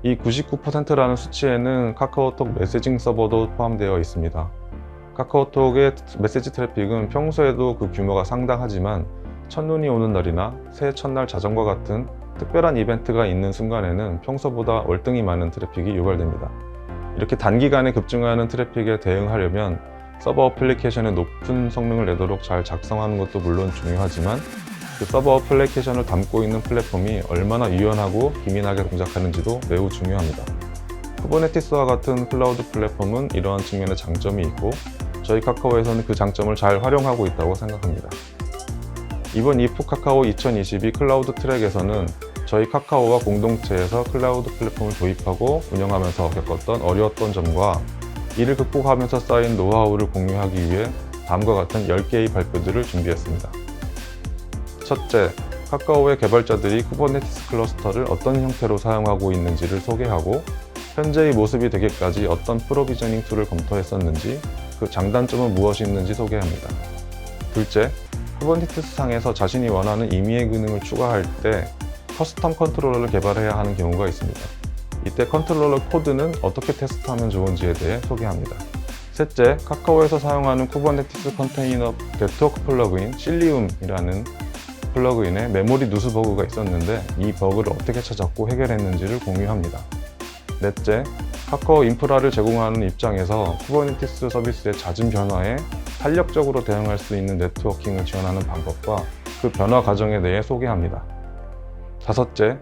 이 99%라는 수치에는 카카오톡 메시징 서버도 포함되어 있습니다. 카카오톡의 메시지 트래픽은 평소에도 그 규모가 상당하지만 첫눈이 오는 날이나 새해 첫날 자정과 같은 특별한 이벤트가 있는 순간에는 평소보다 월등히 많은 트래픽이 유발됩니다. 이렇게 단기간에 급증하는 트래픽에 대응하려면 서버 어플리케이션의 높은 성능을 내도록 잘 작성하는 것도 물론 중요하지만 그 서버 어플리케이션을 담고 있는 플랫폼이 얼마나 유연하고 기민하게 동작하는지도 매우 중요합니다. 쿠버네티스와 같은 클라우드 플랫폼은 이러한 측면의 장점이 있고 저희 카카오에서는 그 장점을 잘 활용하고 있다고 생각합니다. 이번 이프 카카오 2022 클라우드 트랙에서는 저희 카카오와 공동체에서 클라우드 플랫폼을 도입하고 운영하면서 겪었던 어려웠던 점과 이를 극복하면서 쌓인 노하우를 공유하기 위해 다음과 같은 10개의 발표들을 준비했습니다. 첫째, 카카오의 개발자들이 쿠버네티스 클러스터를 어떤 형태로 사용하고 있는지를 소개하고 현재의 모습이 되기까지 어떤 프로비저닝 툴을 검토했었는지, 그 장단점은 무엇이 있는지 소개합니다. 둘째, 쿠버네티스 상에서 자신이 원하는 임의의 기능을 추가할 때 커스텀 컨트롤러를 개발해야 하는 경우가 있습니다. 이때 컨트롤러 코드는 어떻게 테스트하면 좋은지에 대해 소개합니다. 셋째, 카카오에서 사용하는 쿠버네티스 컨테이너 네트워크 플러그인 실리움이라는 플러그인에 메모리 누수 버그가 있었는데 이 버그를 어떻게 찾았고 해결했는지를 공유합니다. 넷째, 카카오 인프라를 제공하는 입장에서 쿠버네티스 서비스의 잦은 변화에 탄력적으로 대응할 수 있는 네트워킹을 지원하는 방법과 그 변화 과정에 대해 소개합니다. 다섯째,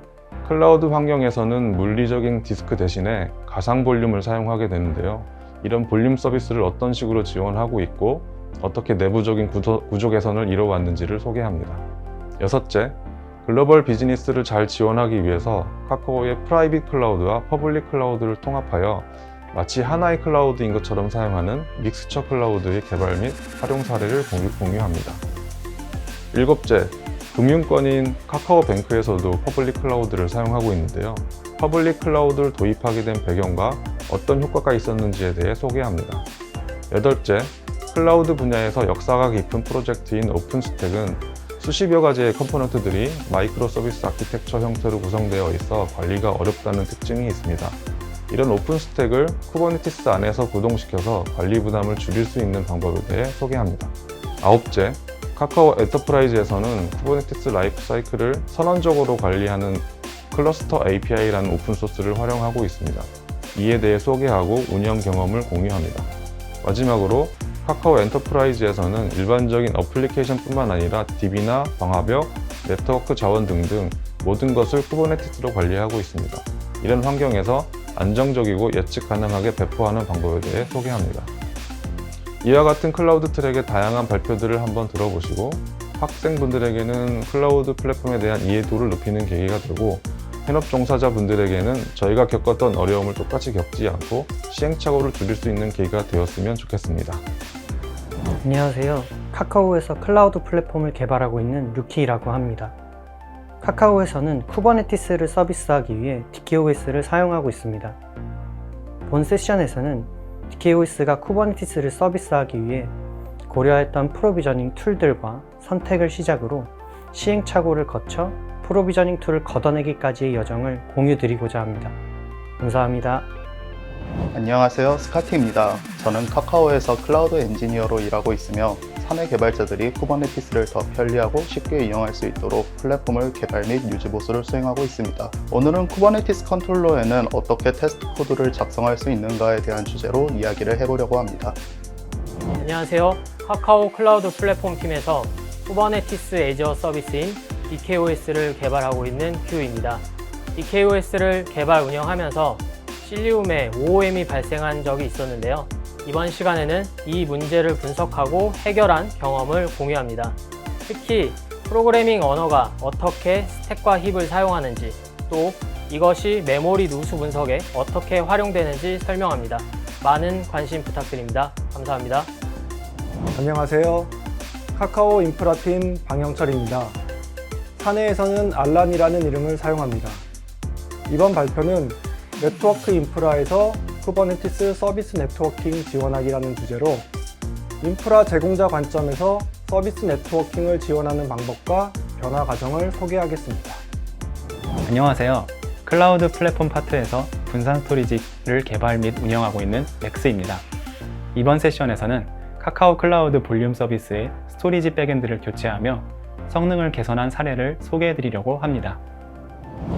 클라우드 환경에서는 물리적인 디스크 대신에 가상 볼륨을 사용하게 되는데요. 이런 볼륨 서비스를 어떤 식으로 지원하고 있고 어떻게 내부적인 구조 개선을 이뤄왔는지를 소개합니다. 여섯째, 글로벌 비즈니스를 잘 지원하기 위해서 카카오의 프라이빗 클라우드와 퍼블릭 클라우드를 통합하여 마치 하나의 클라우드인 것처럼 사용하는 믹스처 클라우드의 개발 및 활용 사례를 공유합니다. 일곱째, 금융권인 카카오뱅크에서도 퍼블릭 클라우드를 사용하고 있는데요. 퍼블릭 클라우드를 도입하게 된 배경과 어떤 효과가 있었는지에 대해 소개합니다. 여덟째, 클라우드 분야에서 역사가 깊은 프로젝트인 오픈스택은 수십여 가지의 컴포넌트들이 마이크로 서비스 아키텍처 형태로 구성되어 있어 관리가 어렵다는 특징이 있습니다. 이런 오픈스택을 쿠버네티스 안에서 구동시켜서 관리 부담을 줄일 수 있는 방법에 대해 소개합니다. 아홉째, 카카오 엔터프라이즈에서는 쿠버네티스 라이프 사이클을 선언적으로 관리하는 클러스터 API라는 오픈소스를 활용하고 있습니다. 이에 대해 소개하고 운영 경험을 공유합니다. 마지막으로 카카오 엔터프라이즈에서는 일반적인 어플리케이션뿐만 아니라 DB나 방화벽, 네트워크 자원 등등 모든 것을 쿠버네티스로 관리하고 있습니다. 이런 환경에서 안정적이고 예측 가능하게 배포하는 방법에 대해 소개합니다. 이와 같은 클라우드 트랙의 다양한 발표들을 한번 들어보시고 학생분들에게는 클라우드 플랫폼에 대한 이해도를 높이는 계기가 되고 현업 종사자분들에게는 저희가 겪었던 어려움을 똑같이 겪지 않고 시행착오를 줄일 수 있는 계기가 되었으면 좋겠습니다. 안녕하세요. 카카오에서 클라우드 플랫폼을 개발하고 있는 루키라고 합니다. 카카오에서는 쿠버네티스를 서비스하기 위해 DKOS를 사용하고 있습니다. 본 세션에서는 DKOS가 쿠버네티스를 서비스하기 위해 고려했던 프로비저닝 툴들과 선택을 시작으로 시행착오를 거쳐 프로비저닝 툴을 걷어내기까지의 여정을 공유드리고자 합니다. 감사합니다. 안녕하세요. 스카티입니다. 저는 카카오에서 클라우드 엔지니어로 일하고 있으며 사내 개발자들이 쿠버네티스를 더 편리하고 쉽게 이용할 수 있도록 플랫폼을 개발 및 유지 보수를 수행하고 있습니다. 오늘은 쿠버네티스 컨트롤러에는 어떻게 테스트 코드를 작성할 수 있는가에 대한 주제로 이야기를 해보려고 합니다. 안녕하세요. 카카오 클라우드 플랫폼 팀에서 쿠버네티스 애저 서비스인 DKOS를 개발하고 있는 큐입니다. DKOS를 개발 운영하면서 실리움에 OOM이 발생한 적이 있었는데요. 이번 시간에는 이 문제를 분석하고 해결한 경험을 공유합니다. 특히 프로그래밍 언어가 어떻게 스택과 힙을 사용하는지, 또 이것이 메모리 누수 분석에 어떻게 활용되는지 설명합니다. 많은 관심 부탁드립니다. 감사합니다. 안녕하세요. 카카오 인프라팀 방영철입니다. 사내에서는 알란이라는 이름을 사용합니다. 이번 발표는 네트워크 인프라에서 쿠버네티스 서비스 네트워킹 지원하기라는 주제로 인프라 제공자 관점에서 서비스 네트워킹을 지원하는 방법과 변화 과정을 소개하겠습니다. 안녕하세요. 클라우드 플랫폼 파트에서 분산 스토리지를 개발 및 운영하고 있는 맥스입니다. 이번 세션에서는 카카오 클라우드 볼륨 서비스의 스토리지 백엔드를 교체하며 성능을 개선한 사례를 소개해 드리려고 합니다.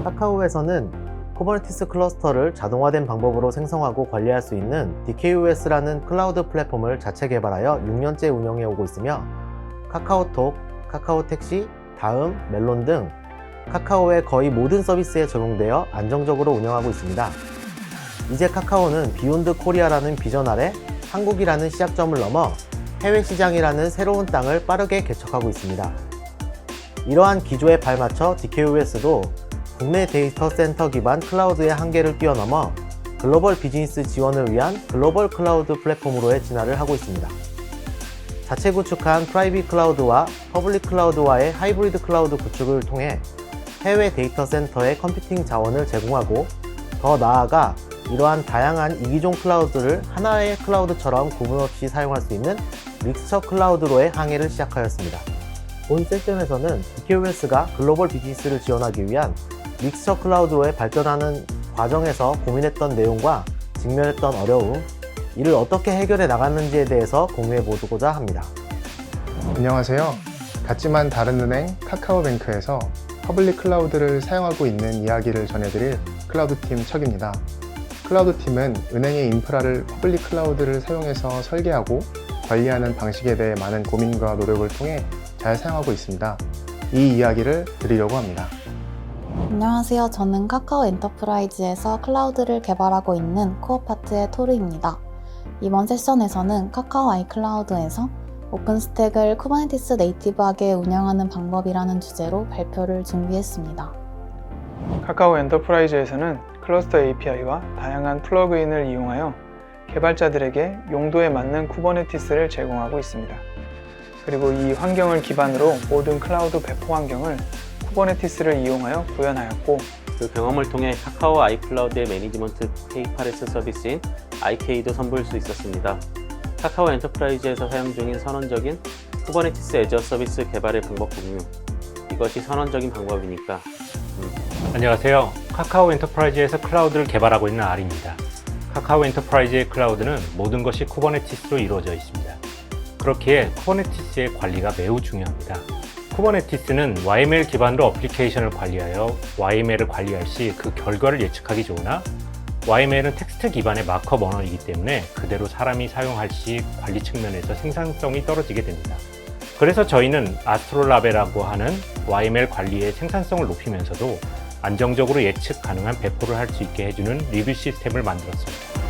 카카오에서는 쿠버네티스 클러스터를 자동화된 방법으로 생성하고 관리할 수 있는 DKOS라는 클라우드 플랫폼을 자체 개발하여 6년째 운영해 오고 있으며 카카오톡, 카카오택시, 다음, 멜론 등 카카오의 거의 모든 서비스에 적용되어 안정적으로 운영하고 있습니다. 이제 카카오는 비욘드 코리아라는 비전 아래 한국이라는 시작점을 넘어 해외 시장이라는 새로운 땅을 빠르게 개척하고 있습니다. 이러한 기조에 발맞춰 DKOS도 국내 데이터 센터 기반 클라우드의 한계를 뛰어넘어 글로벌 비즈니스 지원을 위한 글로벌 클라우드 플랫폼으로의 진화를 하고 있습니다. 자체 구축한 프라이빗 클라우드와 퍼블릭 클라우드와의 하이브리드 클라우드 구축을 통해 해외 데이터 센터의 컴퓨팅 자원을 제공하고 더 나아가 이러한 다양한 이기종 클라우드를 하나의 클라우드처럼 구분 없이 사용할 수 있는 믹스처 클라우드로의 항해를 시작하였습니다. 본 세션에서는 DKOS가 글로벌 비즈니스를 지원하기 위한 믹스처 클라우드로의 발전하는 과정에서 고민했던 내용과 직면했던 어려움, 이를 어떻게 해결해 나갔는지에 대해서 공유해 보고자 합니다. 안녕하세요. 같지만 다른 은행 카카오뱅크에서 퍼블릭 클라우드를 사용하고 있는 이야기를 전해드릴 클라우드팀 척입니다. 클라우드팀은 은행의 인프라를 퍼블릭 클라우드를 사용해서 설계하고 관리하는 방식에 대해 많은 고민과 노력을 통해 잘 사용하고 있습니다. 이 이야기를 드리려고 합니다. 안녕하세요. 저는 카카오 엔터프라이즈에서 클라우드를 개발하고 있는 코어 파트의 토르입니다. 이번 세션에서는 카카오 아이클라우드에서 오픈스택을 쿠버네티스 네이티브하게 운영하는 방법이라는 주제로 발표를 준비했습니다. 카카오 엔터프라이즈에서는 클러스터 API와 다양한 플러그인을 이용하여 개발자들에게 용도에 맞는 쿠버네티스를 제공하고 있습니다. 그리고 이 환경을 기반으로 모든 클라우드 배포 환경을 쿠버네티스를 이용하여 구현하였고, 그 경험을 통해 카카오 아이클라우드의 매니지먼트 K8S 서비스인 IK도 선보일 수 있었습니다. 카카오 엔터프라이즈에서 사용 중인 선언적인 쿠버네티스 애저 서비스 개발의 방법 공유. 이것이 선언적인 방법이니까. 안녕하세요. 카카오 엔터프라이즈에서 클라우드를 개발하고 있는 R입니다. 카카오 엔터프라이즈의 클라우드는 모든 것이 쿠버네티스로 이루어져 있습니다. 그렇기에 쿠버네티스의 관리가 매우 중요합니다. 쿠버네티스는 YML 기반으로 어플리케이션을 관리하여 YML을 관리할 시 그 결과를 예측하기 좋으나 YML은 텍스트 기반의 마크업 언어이기 때문에 그대로 사람이 사용할 시 관리 측면에서 생산성이 떨어지게 됩니다. 그래서 저희는 아스트롤라베라고 하는 YML 관리의 생산성을 높이면서도 안정적으로 예측 가능한 배포를 할 수 있게 해주는 리뷰 시스템을 만들었습니다.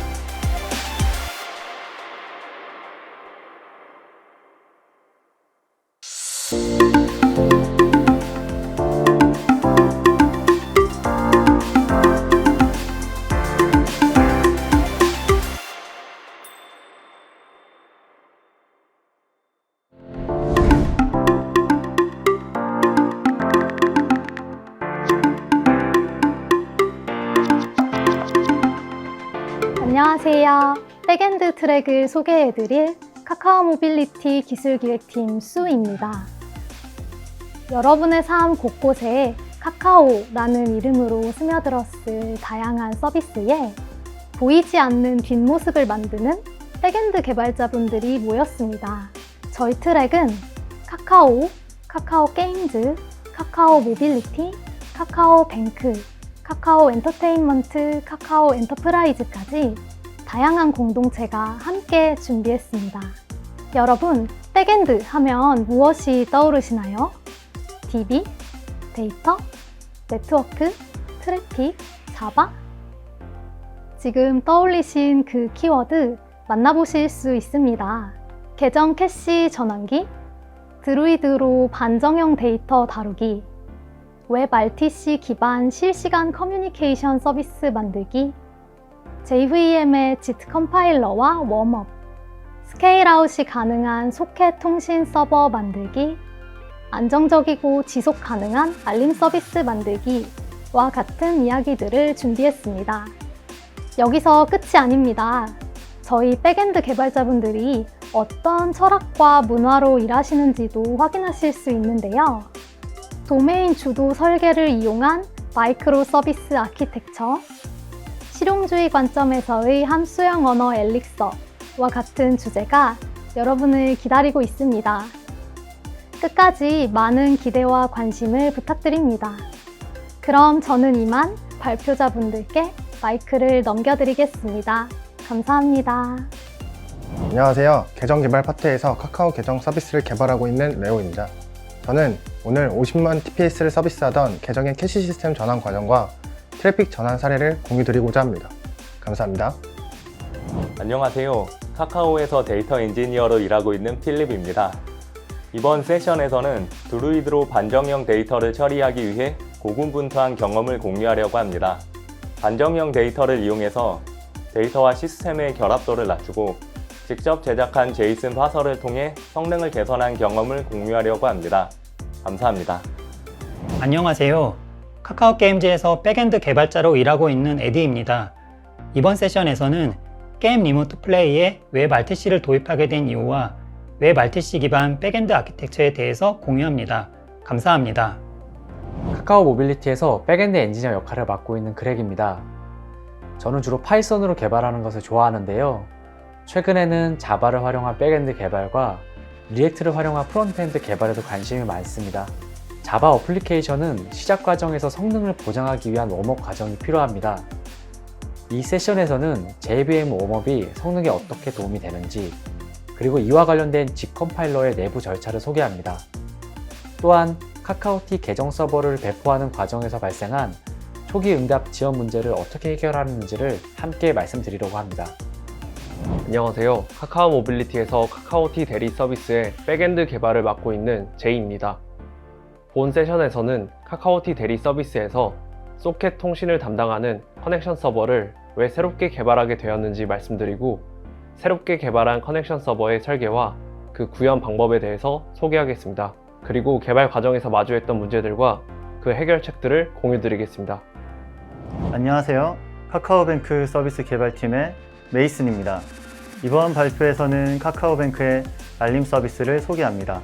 안녕하세요. 백엔드 트랙을 소개해드릴 카카오 모빌리티 기술기획팀 수입니다. 여러분의 삶 곳곳에 카카오라는 이름으로 스며들었을 다양한 서비스에 보이지 않는 뒷모습을 만드는 백엔드 개발자분들이 모였습니다. 저희 트랙은 카카오, 카카오 게임즈, 카카오 모빌리티, 카카오 뱅크, 카카오 엔터테인먼트, 카카오 엔터프라이즈까지 다양한 공동체가 함께 준비했습니다. 여러분, 백엔드 하면 무엇이 떠오르시나요? DB, 데이터, 네트워크, 트래픽, 자바? 지금 떠올리신 그 키워드 만나보실 수 있습니다. 계정 캐시 전환기, 드루이드로 반정형 데이터 다루기, 웹 RTC 기반 실시간 커뮤니케이션 서비스 만들기, JVM의 JIT 컴파일러와 웜업, 스케일아웃이 가능한 소켓 통신 서버 만들기, 안정적이고 지속 가능한 알림 서비스 만들기와 같은 이야기들을 준비했습니다. 여기서 끝이 아닙니다. 저희 백엔드 개발자분들이 어떤 철학과 문화로 일하시는지도 확인하실 수 있는데요. 도메인 주도 설계를 이용한 마이크로 서비스 아키텍처, 실용주의 관점에서의 함수형 언어 엘릭서와 같은 주제가 여러분을 기다리고 있습니다. 끝까지 많은 기대와 관심을 부탁드립니다. 그럼 저는 이만 발표자분들께 마이크를 넘겨드리겠습니다. 감사합니다. 안녕하세요. 계정 개발 파트에서 카카오 계정 서비스를 개발하고 있는 레오입니다. 저는 오늘 50만 TPS를 서비스하던 계정의 캐시 시스템 전환 과정과 트래픽 전환 사례를 공유드리고자 합니다. 감사합니다. 안녕하세요. 카카오에서 데이터 엔지니어로 일하고 있는 필립입니다. 이번 세션에서는 드루이드로 반정형 데이터를 처리하기 위해 고군분투한 경험을 공유하려고 합니다. 반정형 데이터를 이용해서 데이터와 시스템의 결합도를 낮추고 직접 제작한 제이슨 파서를 통해 성능을 개선한 경험을 공유하려고 합니다. 감사합니다. 안녕하세요. 카카오 게임즈에서 백엔드 개발자로 일하고 있는 에디입니다. 이번 세션에서는 게임 리모트 플레이에 웹 RTC를 도입하게 된 이유와 웹 RTC 기반 백엔드 아키텍처에 대해서 공유합니다. 감사합니다. 카카오 모빌리티에서 백엔드 엔지니어 역할을 맡고 있는 그렉입니다. 저는 주로 파이썬으로 개발하는 것을 좋아하는데요. 최근에는 자바를 활용한 백엔드 개발과 리액트를 활용한 프론트엔드 개발에도 관심이 많습니다. 자바 어플리케이션은 시작 과정에서 성능을 보장하기 위한 웜업 과정이 필요합니다. 이 세션에서는 JVM 웜업이 성능에 어떻게 도움이 되는지, 그리고 이와 관련된 G컴파일러의 내부 절차를 소개합니다. 또한 카카오티 계정 서버를 배포하는 과정에서 발생한 초기 응답 지원 문제를 어떻게 해결하는지를 함께 말씀드리려고 합니다. 안녕하세요. 카카오 모빌리티에서 카카오티 대리 서비스의 백엔드 개발을 맡고 있는 제이입니다. 본 세션에서는 카카오티 대리 서비스에서 소켓 통신을 담당하는 커넥션 서버를 왜 새롭게 개발하게 되었는지 말씀드리고, 새롭게 개발한 커넥션 서버의 설계와 그 구현 방법에 대해서 소개하겠습니다. 그리고 개발 과정에서 마주했던 문제들과 그 해결책들을 공유드리겠습니다. 안녕하세요. 카카오뱅크 서비스 개발팀의 메이슨입니다. 이번 발표에서는 카카오뱅크의 알림 서비스를 소개합니다.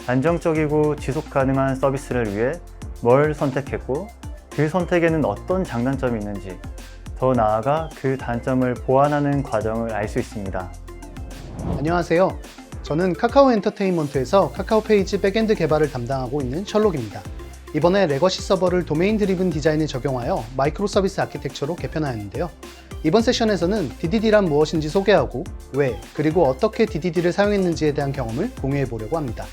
안정적이고 지속 가능한 서비스를 위해 뭘 선택했고, 그 선택에는 어떤 장단점이 있는지, 더 나아가 그 단점을 보완하는 과정을 알 수 있습니다. 안녕하세요. 저는 카카오 엔터테인먼트에서 카카오 페이지 백엔드 개발을 담당하고 있는 셜록입니다. 이번에 레거시 서버를 도메인 드리븐 디자인에 적용하여 마이크로 서비스 아키텍처로 개편하였는데요. 이번 세션에서는 DDD란 무엇인지 소개하고 왜, 그리고 어떻게 DDD를 사용했는지에 대한 경험을 공유해 보려고 합니다.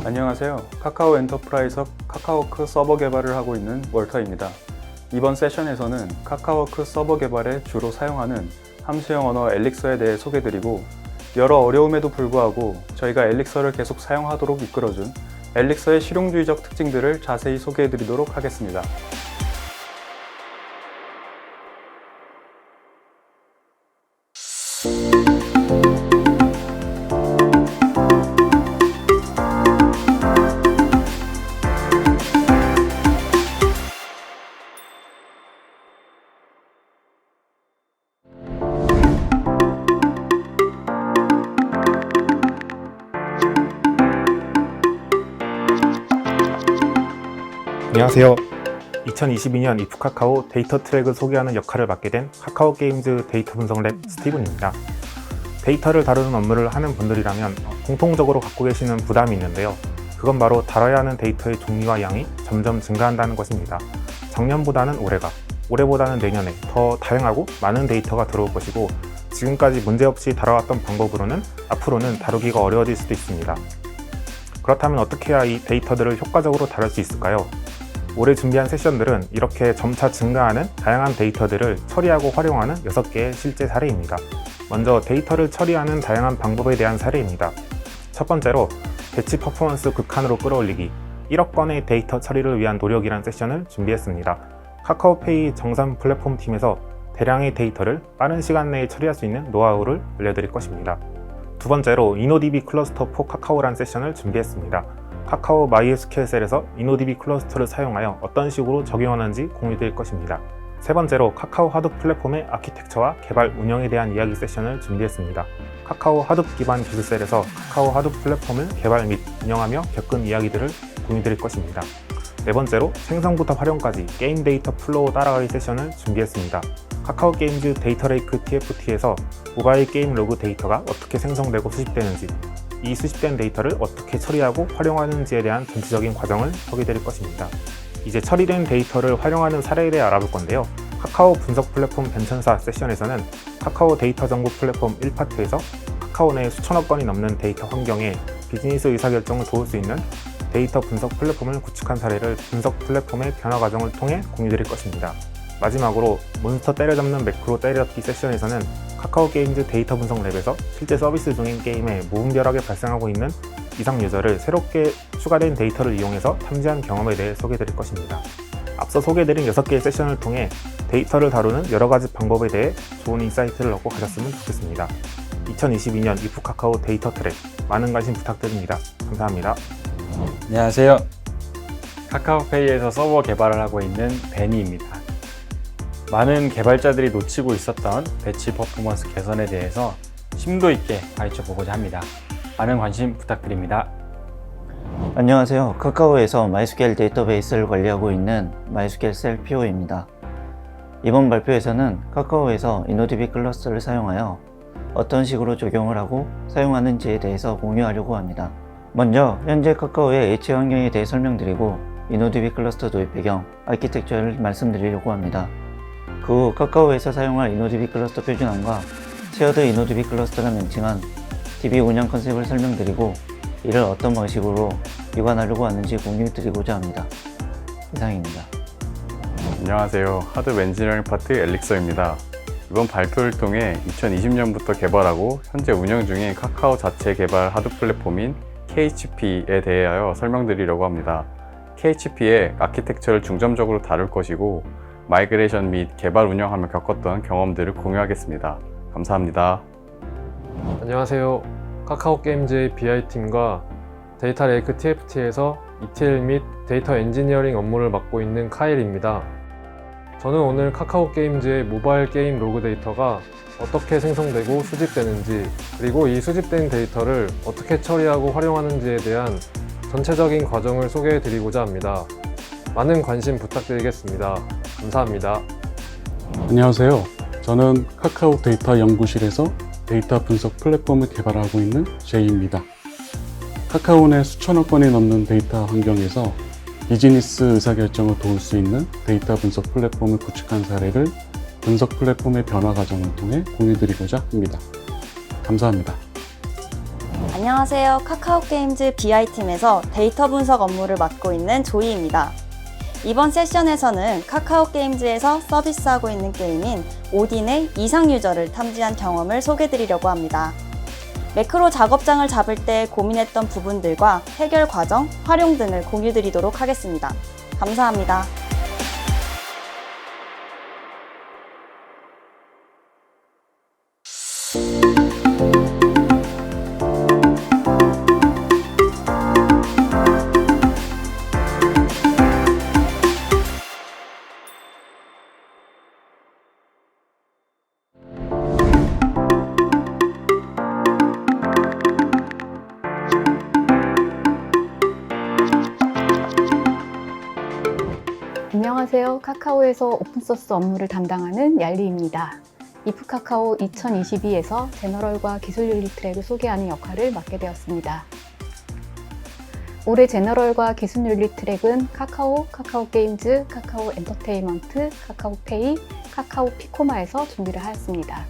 안녕하세요. 카카오 엔터프라이즈 카카오크 서버 개발을 하고 있는 월터입니다. 이번 세션에서는 카카오크 서버 개발에 주로 사용하는 함수형 언어 엘릭서에 대해 소개드리고, 여러 어려움에도 불구하고 저희가 엘릭서를 계속 사용하도록 이끌어준 엘릭서의 실용주의적 특징들을 자세히 소개해드리도록 하겠습니다. 안녕하세요. 2022년 이프카카오 데이터 트랙을 소개하는 역할을 맡게 된 카카오 게임즈 데이터 분석랩 스티븐입니다. 데이터를 다루는 업무를 하는 분들이라면 공통적으로 갖고 계시는 부담이 있는데요. 그건 바로 다뤄야 하는 데이터의 종류와 양이 점점 증가한다는 것입니다. 작년보다는 올해가, 올해보다는 내년에 더 다양하고 많은 데이터가 들어올 것이고, 지금까지 문제없이 다뤄왔던 방법으로는 앞으로는 다루기가 어려워질 수도 있습니다. 그렇다면 어떻게 해야 이 데이터들을 효과적으로 다룰 수 있을까요? 올해 준비한 세션들은 이렇게 점차 증가하는 다양한 데이터들을 처리하고 활용하는 6개의 실제 사례입니다. 먼저 데이터를 처리하는 다양한 방법에 대한 사례입니다. 첫 번째로 배치 퍼포먼스 극한으로 끌어올리기, 1억 건의 데이터 처리를 위한 노력이란 세션을 준비했습니다. 카카오페이 정산 플랫폼 팀에서 대량의 데이터를 빠른 시간 내에 처리할 수 있는 노하우를 알려드릴 것입니다. 두 번째로 이노DB 클러스터 for 카카오란 세션을 준비했습니다. 카카오 MySQL에서 이노DB 클러스터를 사용하여 어떤 식으로 적용하는지 공유드릴 것입니다. 세 번째로 카카오 하둡 플랫폼의 아키텍처와 개발 운영에 대한 이야기 세션을 준비했습니다. 카카오 하둡 기반 기술셀에서 카카오 하둡 플랫폼을 개발 및 운영하며 겪은 이야기들을 공유드릴 것입니다. 네 번째로 생성부터 활용까지 게임 데이터 플로우 따라가기 세션을 준비했습니다. 카카오 게임즈 데이터 레이크 TFT에서 모바일 게임 로그 데이터가 어떻게 생성되고 수집되는지, 이 수집된 데이터를 어떻게 처리하고 활용하는지에 대한 전체적인 과정을 소개드릴 것입니다. 이제 처리된 데이터를 활용하는 사례에 대해 알아볼 건데요. 카카오 분석 플랫폼 변천사 세션에서는 카카오 데이터 정보 플랫폼 1파트에서 카카오 내 수천억 건이 넘는 데이터 환경에 비즈니스 의사결정을 도울 수 있는 데이터 분석 플랫폼을 구축한 사례를 분석 플랫폼의 변화 과정을 통해 공유드릴 것입니다. 마지막으로 몬스터 때려잡는 매크로 때려잡기 세션에서는 카카오 게임즈 데이터 분석 랩에서 실제 서비스 중인 게임에 무분별하게 발생하고 있는 이상 유저를 새롭게 추가된 데이터를 이용해서 탐지한 경험에 대해 소개드릴 것입니다. 앞서 소개드린 6개의 세션을 통해 데이터를 다루는 여러 가지 방법에 대해 좋은 인사이트를 얻고 가셨으면 좋겠습니다. 2022년 이프 카카오 데이터 트랙 많은 관심 부탁드립니다. 감사합니다. 안녕하세요. 카카오페이에서 서버 개발을 하고 있는 베니입니다. 많은 개발자들이 놓치고 있었던 배치 퍼포먼스 개선에 대해서 심도 있게 파헤쳐 보고자 합니다. 많은 관심 부탁드립니다. 안녕하세요. 카카오에서 MySQL 데이터베이스를 관리하고 있는 MySQL 셀PO입니다. 이번 발표에서는 카카오에서 InnoDB 클러스터를 사용하여 어떤 식으로 적용을 하고 사용하는지에 대해서 공유하려고 합니다. 먼저 현재 카카오의 H 환경에 대해 설명드리고 InnoDB 클러스터 도입 배경, 아키텍처를 말씀드리려고 합니다. 그 후 카카오에서 사용할 InnoDB 클러스터 표준안과 쉐어드 InnoDB 클러스터라 명칭한 DB 운영 컨셉을 설명드리고 이를 어떤 방식으로 유관하려고 하는지 공유드리고자 합니다. 이상입니다. 안녕하세요. 하드 엔지니어링 파트 엘릭서입니다. 이번 발표를 통해 2020년부터 개발하고 현재 운영 중인 카카오 자체 개발 하드 플랫폼인 KHP에 대하여 설명드리려고 합니다. KHP의 아키텍처를 중점적으로 다룰 것이고 마이그레이션 및 개발 운영하며 겪었던 경험들을 공유하겠습니다. 감사합니다. 안녕하세요. 카카오 게임즈의 BI팀과 데이터 레이크 TFT에서 ETL 및 데이터 엔지니어링 업무를 맡고 있는 카일입니다. 저는 오늘 카카오 게임즈의 모바일 게임 로그 데이터가 어떻게 생성되고 수집되는지, 그리고 이 수집된 데이터를 어떻게 처리하고 활용하는지에 대한 전체적인 과정을 소개해 드리고자 합니다. 많은 관심 부탁드리겠습니다. 감사합니다. 안녕하세요. 저는 카카오 데이터 연구실에서 데이터 분석 플랫폼을 개발하고 있는 제이입니다. 카카오 내 수천억 건이 넘는 데이터 환경에서 비즈니스 의사결정을 도울 수 있는 데이터 분석 플랫폼을 구축한 사례를 분석 플랫폼의 변화 과정을 통해 공유드리고자 합니다. 감사합니다. 안녕하세요. 카카오 게임즈 BI팀에서 데이터 분석 업무를 맡고 있는 조이입니다. 이번 세션에서는 카카오 게임즈에서 서비스하고 있는 게임인 오딘의 이상 유저를 탐지한 경험을 소개드리려고 합니다. 매크로 작업장을 잡을 때 고민했던 부분들과 해결 과정, 활용 등을 공유드리도록 하겠습니다. 감사합니다. 안녕하세요. 카카오에서 오픈소스 업무를 담당하는 얄리입니다. 이프 카카오 2022에서 제너럴과 기술 윤리 트랙을 소개하는 역할을 맡게 되었습니다. 올해 제너럴과 기술 윤리 트랙은 카카오, 카카오 게임즈, 카카오 엔터테인먼트, 카카오 페이, 카카오 피코마에서 준비를 하였습니다.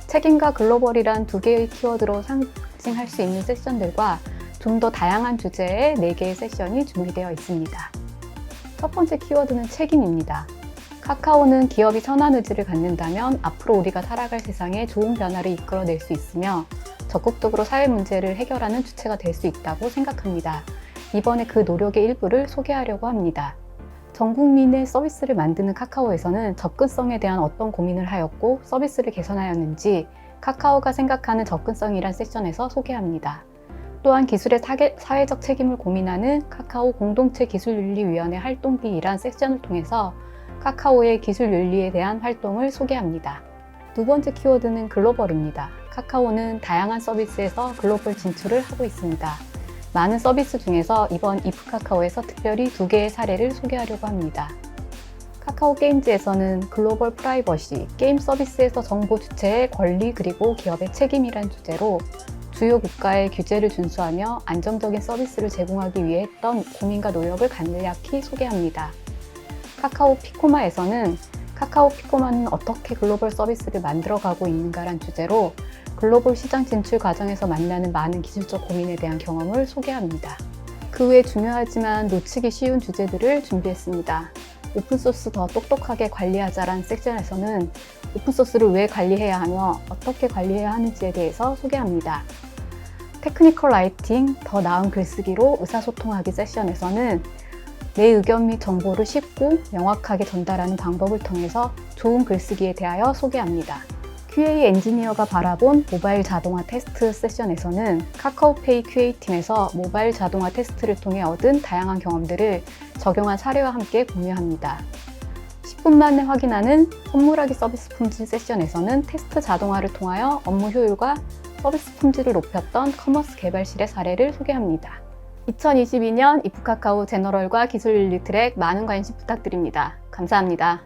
책임과 글로벌이란 두 개의 키워드로 상징할 수 있는 세션들과 좀 더 다양한 주제의 4개의 세션이 준비되어 있습니다. 첫 번째 키워드는 책임입니다. 카카오는 기업이 선한 의지를 갖는다면 앞으로 우리가 살아갈 세상에 좋은 변화를 이끌어낼 수 있으며 적극적으로 사회 문제를 해결하는 주체가 될 수 있다고 생각합니다. 이번에 그 노력의 일부를 소개하려고 합니다. 전 국민의 서비스를 만드는 카카오에서는 접근성에 대한 어떤 고민을 하였고 서비스를 개선하였는지 카카오가 생각하는 접근성이란 세션에서 소개합니다. 또한 기술의 사회적 책임을 고민하는 카카오 공동체 기술윤리위원회 활동비이란 섹션을 통해서 카카오의 기술윤리에 대한 활동을 소개합니다. 두 번째 키워드는 글로벌입니다. 카카오는 다양한 서비스에서 글로벌 진출을 하고 있습니다. 많은 서비스 중에서 이번 이프 카카오에서 특별히 2개의 사례를 소개하려고 합니다. 카카오 게임즈에서는 글로벌 프라이버시, 게임 서비스에서 정보 주체의 권리 그리고 기업의 책임이란 주제로 주요 국가의 규제를 준수하며 안정적인 서비스를 제공하기 위해 했던 고민과 노력을 간략히 소개합니다. 카카오 피코마에서는 카카오 피코마는 어떻게 글로벌 서비스를 만들어가고 있는가란 주제로 글로벌 시장 진출 과정에서 만나는 많은 기술적 고민에 대한 경험을 소개합니다. 그 외 중요하지만 놓치기 쉬운 주제들을 준비했습니다. 오픈소스 더 똑똑하게 관리하자라는 섹션에서는 오픈소스를 왜 관리해야 하며 어떻게 관리해야 하는지에 대해서 소개합니다. 테크니컬 라이팅, 더 나은 글쓰기로 의사소통하기 세션에서는 내 의견 및 정보를 쉽고 명확하게 전달하는 방법을 통해서 좋은 글쓰기에 대하여 소개합니다. QA 엔지니어가 바라본 모바일 자동화 테스트 세션에서는 카카오페이 QA팀에서 모바일 자동화 테스트를 통해 얻은 다양한 경험들을 적용한 사례와 함께 공유합니다. 10분 만에 확인하는 선물하기 서비스 품질 세션에서는 테스트 자동화를 통하여 업무 효율과 서비스 품질을 높였던 커머스 개발실의 사례를 소개합니다. 2022년 이프카카오 제너럴과 기술 윤리 트랙 많은 관심 부탁드립니다. 감사합니다.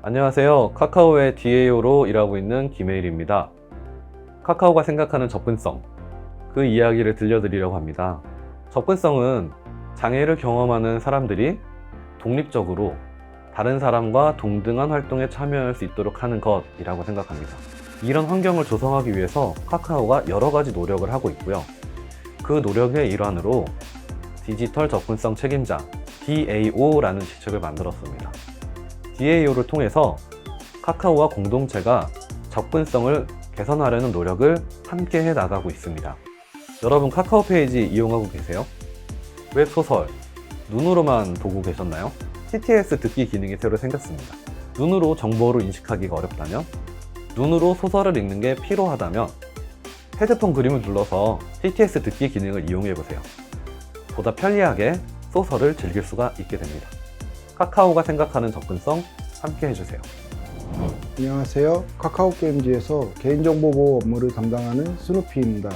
안녕하세요. 카카오의 DAO로 일하고 있는 김혜일입니다. 카카오가 생각하는 접근성, 그 이야기를 들려드리려고 합니다. 접근성은 장애를 경험하는 사람들이 독립적으로 다른 사람과 동등한 활동에 참여할 수 있도록 하는 것이라고 생각합니다. 이런 환경을 조성하기 위해서 카카오가 여러 가지 노력을 하고 있고요. 그 노력의 일환으로 디지털 접근성 책임자 DAO라는 직책을 만들었습니다. DAO를 통해서 카카오와 공동체가 접근성을 개선하려는 노력을 함께 해 나가고 있습니다. 여러분 카카오 페이지 이용하고 계세요? 웹소설 눈으로만 보고 계셨나요? TTS 듣기 기능이 새로 생겼습니다. 눈으로 정보를 인식하기가 어렵다면, 눈으로 소설을 읽는 게 피로하다면 헤드폰 그림을 눌러서 TTS 듣기 기능을 이용해 보세요. 보다 편리하게 소설을 즐길 수가 있게 됩니다. 카카오가 생각하는 접근성 함께 해주세요. 안녕하세요. 카카오 게임즈에서 개인정보보호 업무를 담당하는 스누피입니다.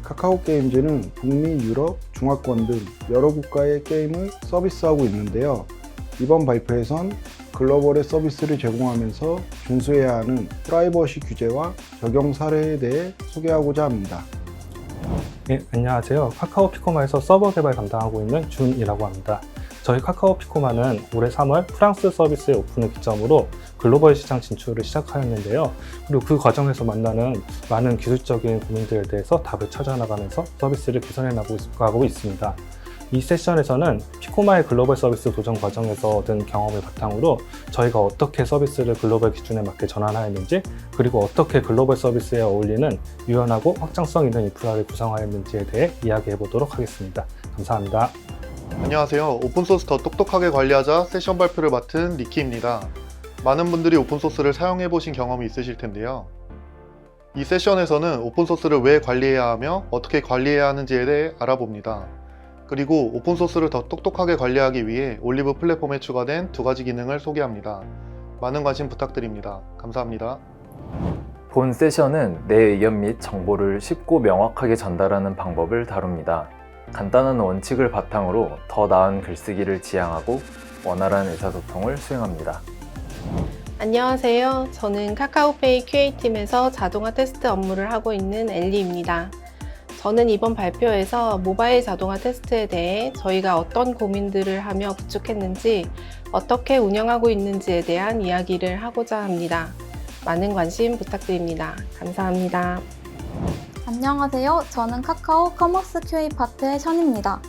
카카오 게임즈는 북미, 유럽, 중화권 등 여러 국가의 게임을 서비스하고 있는데요. 이번 발표에선 글로벌의 서비스를 제공하면서 준수해야 하는 프라이버시 규제와 적용 사례에 대해 소개하고자 합니다. 네, 안녕하세요. 카카오 피코마에서 서버 개발 담당하고 있는 준이라고 합니다. 저희 카카오 피코마는 올해 3월 프랑스 서비스의 오픈을 기점으로 글로벌 시장 진출을 시작하였는데요. 그리고 그 과정에서 만나는 많은 기술적인 고민들에 대해서 답을 찾아나가면서 서비스를 개선해 나가고 있습니다. 이 세션에서는 피코마의 글로벌 서비스 도전 과정에서 얻은 경험을 바탕으로 저희가 어떻게 서비스를 글로벌 기준에 맞게 전환하였는지, 그리고 어떻게 글로벌 서비스에 어울리는 유연하고 확장성 있는 인프라를 구성하였는지에 대해 이야기해 보도록 하겠습니다. 감사합니다. 안녕하세요. 오픈소스 더 똑똑하게 관리하자 세션 발표를 맡은 리키입니다. 많은 분들이 오픈소스를 사용해 보신 경험이 있으실 텐데요. 이 세션에서는 오픈소스를 왜 관리해야 하며 어떻게 관리해야 하는지에 대해 알아봅니다. 그리고 오픈소스를 더 똑똑하게 관리하기 위해 올리브 플랫폼에 추가된 2가지 기능을 소개합니다. 많은 관심 부탁드립니다. 감사합니다. 본 세션은 내 의견 및 정보를 쉽고 명확하게 전달하는 방법을 다룹니다. 간단한 원칙을 바탕으로 더 나은 글쓰기를 지향하고 원활한 의사소통을 수행합니다. 안녕하세요. 저는 카카오페이 QA팀에서 자동화 테스트 업무를 하고 있는 엘리입니다. 저는 이번 발표에서 모바일 자동화 테스트에 대해 저희가 어떤 고민들을 하며 구축했는지, 어떻게 운영하고 있는지에 대한 이야기를 하고자 합니다. 많은 관심 부탁드립니다. 감사합니다. 안녕하세요. 저는 카카오 커머스 QA 파트의 션입니다.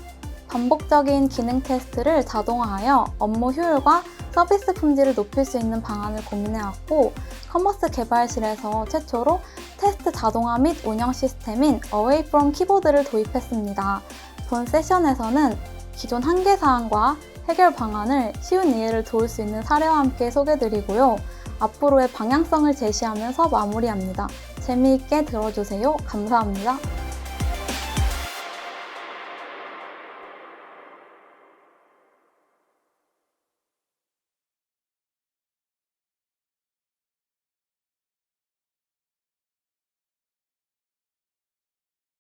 반복적인 기능 테스트를 자동화하여 업무 효율과 서비스 품질을 높일 수 있는 방안을 고민해왔고, 커머스 개발실에서 최초로 테스트 자동화 및 운영 시스템인 Away from 키보드를 도입했습니다. 본 세션에서는 기존 한계사항과 해결 방안을 쉬운 이해를 도울 수 있는 사례와 함께 소개드리고요. 앞으로의 방향성을 제시하면서 마무리합니다. 재미있게 들어주세요. 감사합니다.